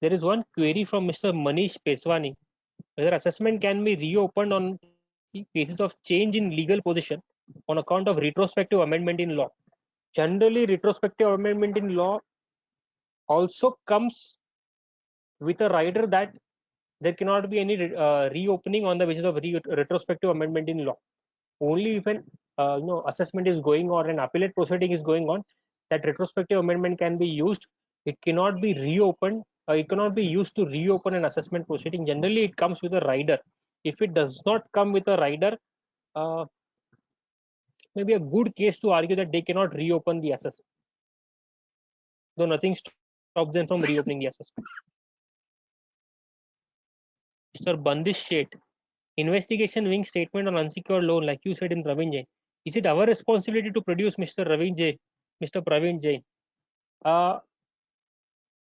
There is one query from Mr. Manish Peswani, whether assessment can be reopened on the basis of change in legal position on account of retrospective amendment in law. Generally, retrospective amendment in law also comes with a rider that there cannot be any reopening on the basis of retrospective amendment in law. Only if an assessment is going on, an appellate proceeding is going on, that retrospective amendment can be used. It cannot be reopened. It cannot be used to reopen an assessment proceeding. Generally, it comes with a rider. If it does not come with a rider, maybe a good case to argue that they cannot reopen the assessment, though nothing stops them from reopening the assessment. Mr. Bandish Sheth, investigation wing statement on unsecured loan, like you said in Praveen Jain. Is it our responsibility to produce Mr. Praveen Jain?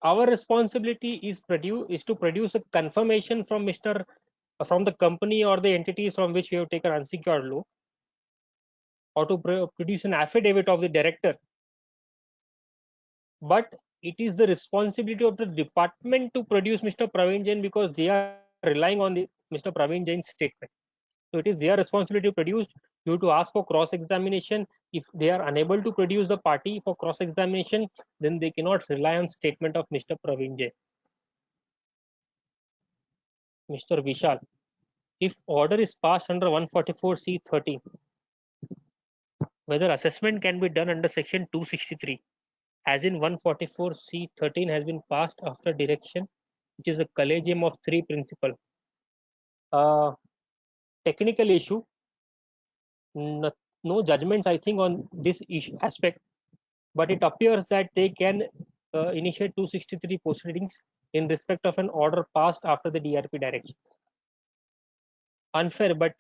Our responsibility is to produce a confirmation from the company or the entities from which we have taken unsecured loan, or to produce an affidavit of the director. But it is the responsibility of the department to produce Mr. Praveen Jain, because they are relying on the Mr. Praveen Jain's statement. So it is their responsibility to produce. You have to ask for cross-examination. If they are unable to produce the party for cross-examination, then they cannot rely on statement of Mr. Praveen Jain. Mr. Vishal, if order is passed under 144C13, whether assessment can be done under section 263, as in 144C13 has been passed after direction, which is a collegium of 3 principal. Technical issue, no judgments I think on this issue aspect, but it appears that they can initiate 263 proceedings in respect of an order passed after the DRP directions. Unfair, but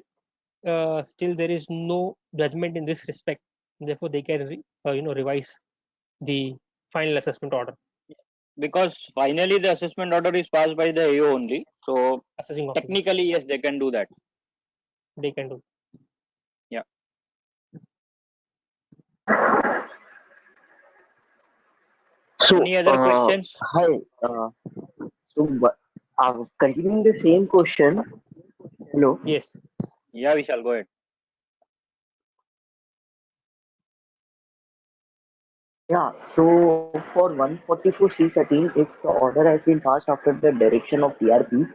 still there is no judgment in this respect. Therefore, they can revise the final assessment order. Because finally the assessment order is passed by the AO only. So Assessing officer, technically, yes, they can do that. they can do. Yeah. So, Any other questions? hi. Continuing the same question. Hello. Yes. Yeah, we shall go ahead. Yeah. So for 144C13, if the order has been passed after the direction of DRP,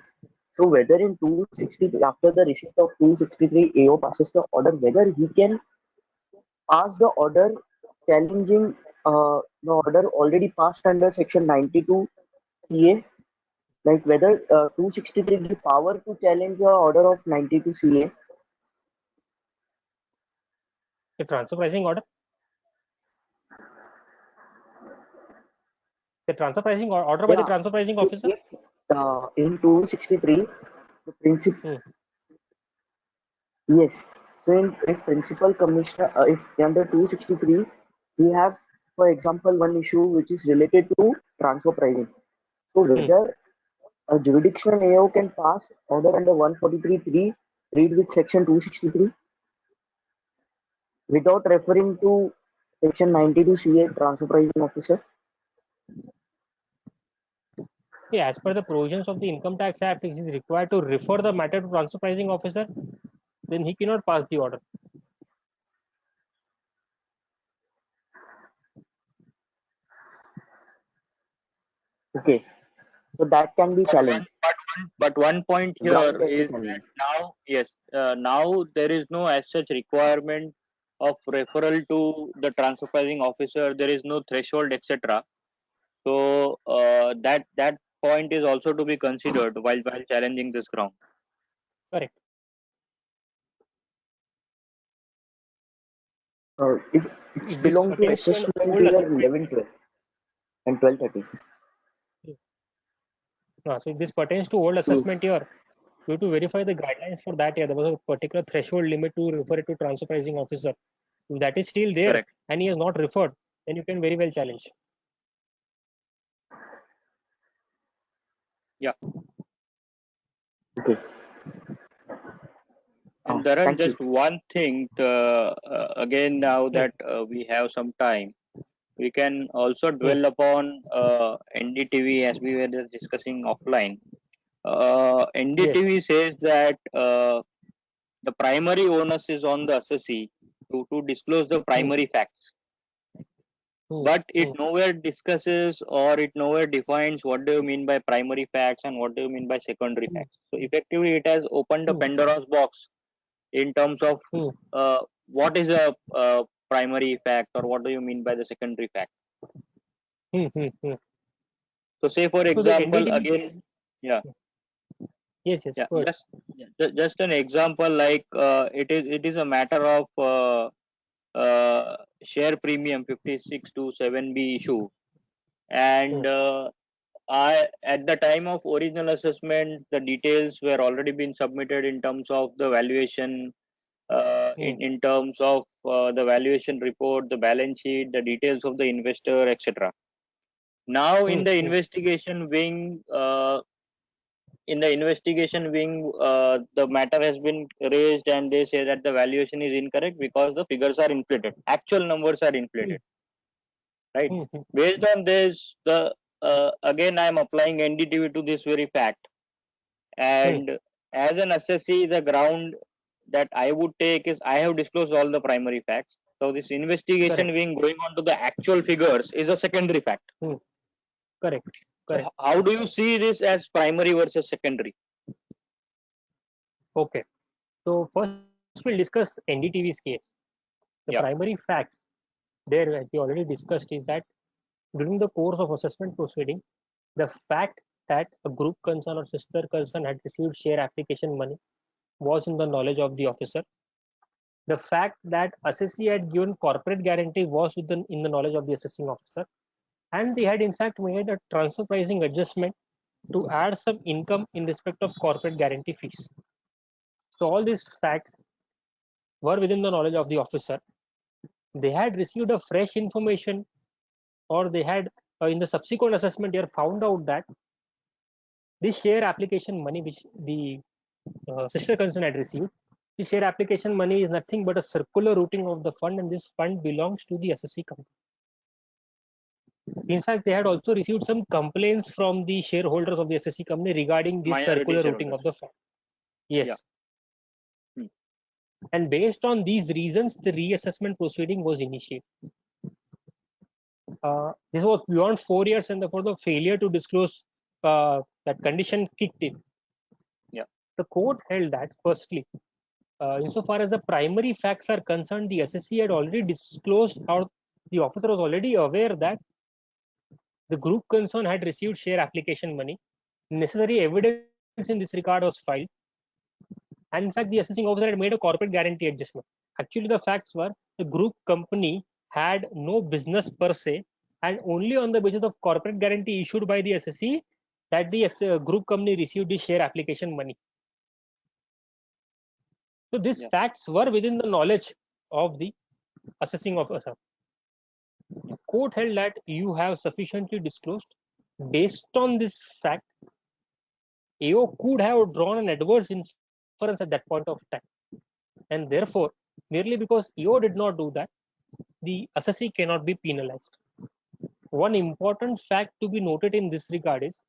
so whether in 263 after the receipt of 263 AO passes the order, whether he can pass the order challenging the order already passed under section 92 CA, like whether 263 give power to challenge the order of 92 CA. The transfer pricing order. The transfer pricing order by the transfer pricing officer. in 263, the principal, yes. So in if principal commissioner, if under 263, we have, for example, one issue which is related to transfer pricing. So whether a jurisdictional AO can pass order under 143.3, read with section 263 without referring to section 92 CA transfer pricing officer. Yeah, as per the provisions of the Income Tax Act, if he is required to refer the matter to transfer pricing officer, then he cannot pass the order. Okay, so that can be challenged. But one point Ground here can be is that challenged. now, yes, now there is no as such requirement of referral to the transfer pricing officer. There is no threshold, etc. So that point is also to be considered while challenging this ground. Correct. It's If this belong to pertains to an assessment old year assessment, 11, 12 and 12, 13. so if this pertains to old So assessment year, you have to verify the guidelines for that year. There was a particular threshold limit to refer it to transfer pricing officer. If that is still there Correct. and he has not referred, then you can very well challenge. Yeah. okay. And Dharan, Thank you. just one thing, again, now that we have some time, we can also dwell upon NDTV as we were just discussing offline. NDTV says that the primary onus is on the assessee to disclose the primary facts. But it nowhere discusses or it nowhere defines what do you mean by primary facts and what do you mean by secondary facts. So effectively, it has opened a Pandora's box in terms of what is a primary fact or what do you mean by the secondary fact. So say for So the example, NDTV again, yeah, yes, yeah, go ahead. just an example, like it is a matter of share premium 56 to 7B issue, and I at the time of original assessment the details were already been submitted in terms of the valuation, in terms of the valuation report, the balance sheet, the details of the investor, etc. Now in the investigation wing, the matter has been raised and they say that the valuation is incorrect because the figures are inflated, actual numbers are inflated, right? Based on this, the again I am applying NDTV to this very fact, and as an assessee, the ground that I would take is I have disclosed all the primary facts. So this investigation wing going on to the actual figures is a secondary fact. Correct. So how do you see this as primary versus secondary? Okay. So first we'll discuss NDTV's case. The primary facts there, as we already discussed, is that during the course of assessment proceeding, the fact that a group concern or sister concern had received share application money was in the knowledge of the officer. The fact that assessee had given corporate guarantee was in the knowledge of the assessing officer, and they had in fact made a transfer pricing adjustment to add some income in respect of corporate guarantee fees. So all these facts were within the knowledge of the officer. They had received a fresh information, or they had in the subsequent assessment year found out that this share application money which the sister concern had received, the share application money is nothing but a circular routing of the fund, and this fund belongs to the assessee company. In fact, they had also received some complaints from the shareholders of the assessee company regarding this circular routing of the fund. Yes. And based on these reasons, the reassessment proceeding was initiated. This was beyond 4 years, and therefore the failure to disclose that condition kicked in. The court held that, firstly, insofar as the primary facts are concerned, the assessee had already disclosed, or the officer was already aware that the group concern had received share application money. Necessary evidence in this regard was filed. And in fact, the assessing officer had made a corporate guarantee adjustment. Actually, the facts were the group company had no business per se, and only on the basis of corporate guarantee issued by the assessee, that the group company received the share application money. So these facts were within the knowledge of the assessing officer. Court held that you have sufficiently disclosed. Based on this fact, AO could have drawn an adverse inference at that point of time, and therefore, merely because AO did not do that, the assessee cannot be penalized. One important fact to be noted in this regard is,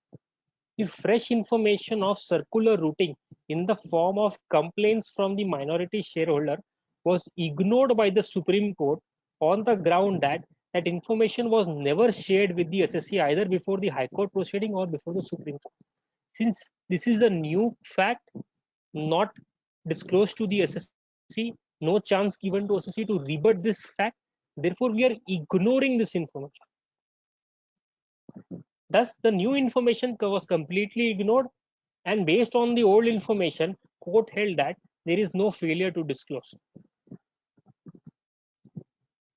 if fresh information of circular routing in the form of complaints from the minority shareholder was ignored by the Supreme Court on the ground that that information was never shared with the assessee either before the High Court proceeding or before the Supreme Court. Since this is a new fact, not disclosed to the assessee, no chance given to assessee to rebut this fact, therefore we are ignoring this information. Thus, the new information was completely ignored, and based on the old information, court held that there is no failure to disclose.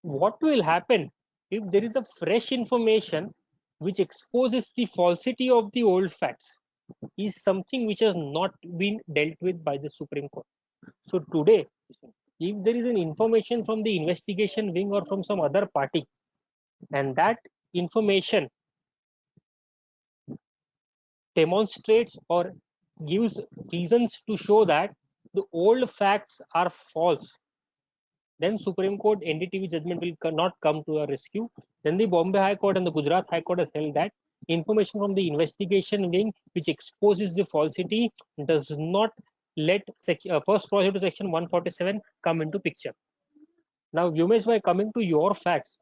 What will happen if there is a fresh information which exposes the falsity of the old facts is something which has not been dealt with by the Supreme Court. So today, if there is an information from the investigation wing or from some other party, and that information demonstrates or gives reasons to show that the old facts are false, then Supreme Court NDTV judgment will not come to a rescue. Then the Bombay High Court and the Gujarat High Court has held that information from the investigation wing which exposes the falsity does not let first clause to section 147 come into picture. Now, Vyumesh, by coming to your facts,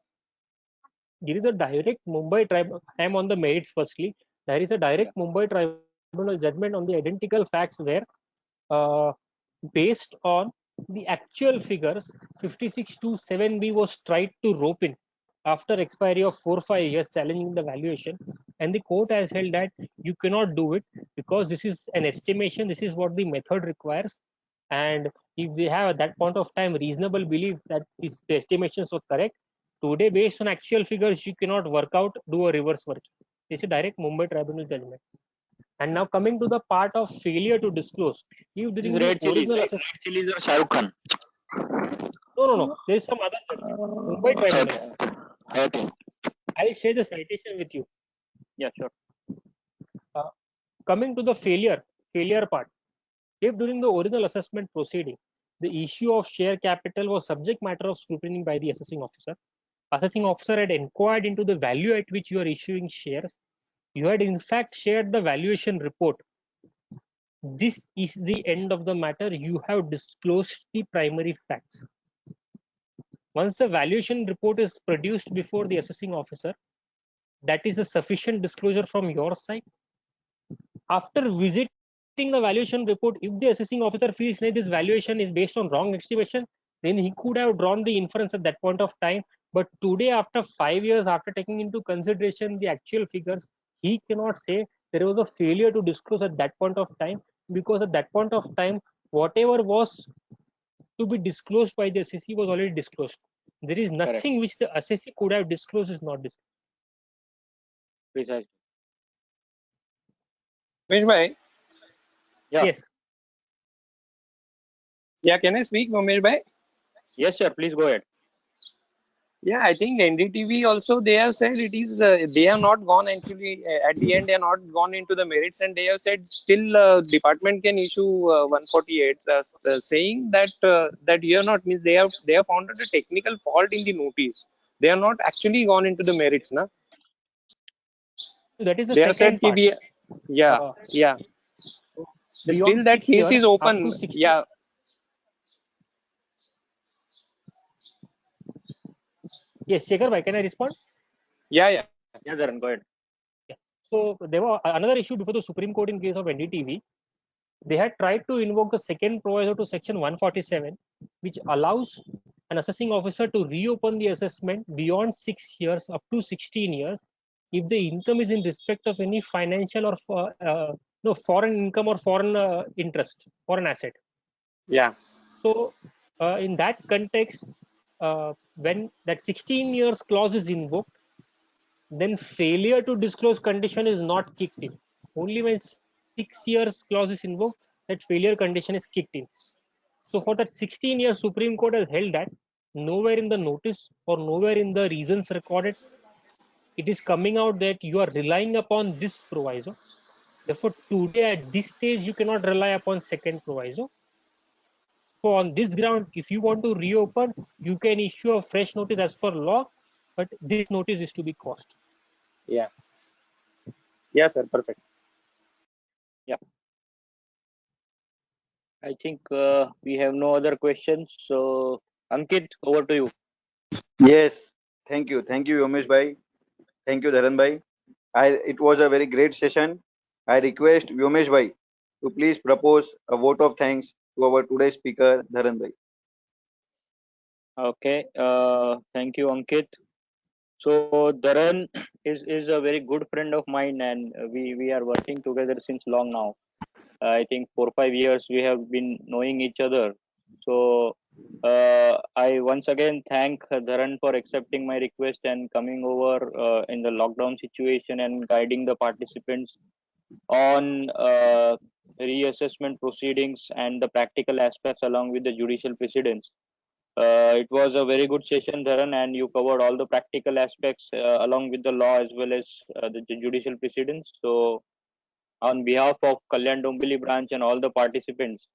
there is a direct Mumbai tribunal. I am on the merits firstly. There is a direct Mumbai tribunal judgment on the identical facts where, based on the actual figures, 5627B was tried to rope in after expiry of 4-5 years, challenging the valuation, and the court has held that you cannot do it because this is an estimation. This is what the method requires, and if they have at that point of time reasonable belief that the estimations were correct, today based on actual figures you cannot work out, do a reverse work. This is a direct Mumbai tribunal judgment. And now coming to the part of failure to disclose, if during the original assessment, Red Chillies or Shah Rukh Khan. no, there is some other judgment. Mumbai tribunal. Okay. I'll share the citation with you. Yeah, sure. Coming to the failure part, if during the original assessment proceeding, the issue of share capital was subject matter of scrutiny by the assessing officer had inquired into the value at which you are issuing shares. You had in fact shared the valuation report. This is the end of the matter. You have disclosed the primary facts. Once the valuation report is produced before the assessing officer, that is a sufficient disclosure from your side. After visiting the valuation report, if the assessing officer feels that this valuation is based on wrong estimation, then he could have drawn the inference at that point of time. But today, after 5 years, after taking into consideration the actual figures, he cannot say there was a failure to disclose at that point of time, because at that point of time, whatever was to be disclosed by the assessee was already disclosed. There is nothing which the assessee could have disclosed is not disclosed. Precisely. Umesh bhai, Yeah. Yes. yeah, can I speak, Umesh bhai? Yes, sir. Please go ahead. Yeah, I think NDTV also, they have said it is, they have not gone actually, at the end, they have not gone into the merits, and they have said still department can issue 148, saying that that you have not, means they have found a technical fault in the notice. They have not actually gone into the merits, na? That is the They have said second part. yeah. Still that 6 case years, is up open. to 60. Yeah. Yes, Shekhar bhai, can I respond? Yeah. Yeah, Dharan, go ahead. So there was another issue before the Supreme Court in case of NDTV. They had tried to invoke the second proviso to section 147, which allows an assessing officer to reopen the assessment beyond 6 years up to 16 years if the income is in respect of any financial or foreign income or foreign interest, foreign asset. Yeah. So in that context, when that 16 years clause is invoked, then failure to disclose condition is not kicked in. only when 6 years clause is invoked that failure condition is kicked in. So for that 16 years, Supreme Court has held that nowhere in the notice or nowhere in the reasons recorded it is coming out that you are relying upon this proviso. Therefore, today at this stage, you cannot rely upon second proviso. So on this ground, if you want to reopen, you can issue a fresh notice as per law, but this notice is to be quashed. Yeah. Yeah, sir. Perfect. I think we have no other questions. So, Ankit, over to you. Yes, thank you, Yomesh bhai. Thank you, Dharan bhai. It was a very great session. I request Yomesh bhai to please propose a vote of thanks to our today's speaker, Dharan bhai. Okay. Thank you, Ankit. So, Dharan is a very good friend of mine, and we are working together since long now. I think 4 or 5 years we have been knowing each other. So I once again thank Dharan for accepting my request and coming over in the lockdown situation and guiding the participants on reassessment proceedings and the practical aspects along with the judicial precedents. It was a very good session, Dharan, and you covered all the practical aspects along with the law as well as the judicial precedents. So on behalf of Kalyan Dombili branch and all the participants,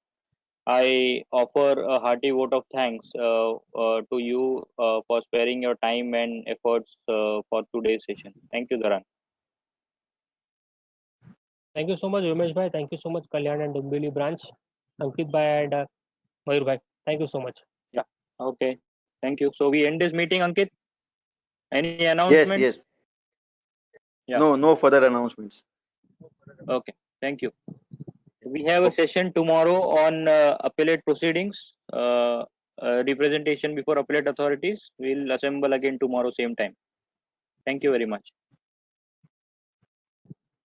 I offer a hearty vote of thanks to you for sparing your time and efforts for today's session. Thank you, Dharan. Thank you so much, Umesh bhai. Thank you so much, Kalyan and Dombili branch, Ankit bhai and Mayur bhai. Thank you so much. Yeah. Okay. Thank you. So we end this meeting, Ankit. Any Yes, announcements? yes. Yeah. No further announcements. Okay. Thank you. We have a session tomorrow on appellate proceedings, representation before appellate authorities. We'll assemble again tomorrow same time. Thank you very much.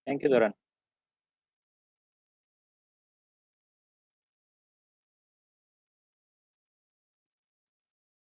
Thank you, Dharan.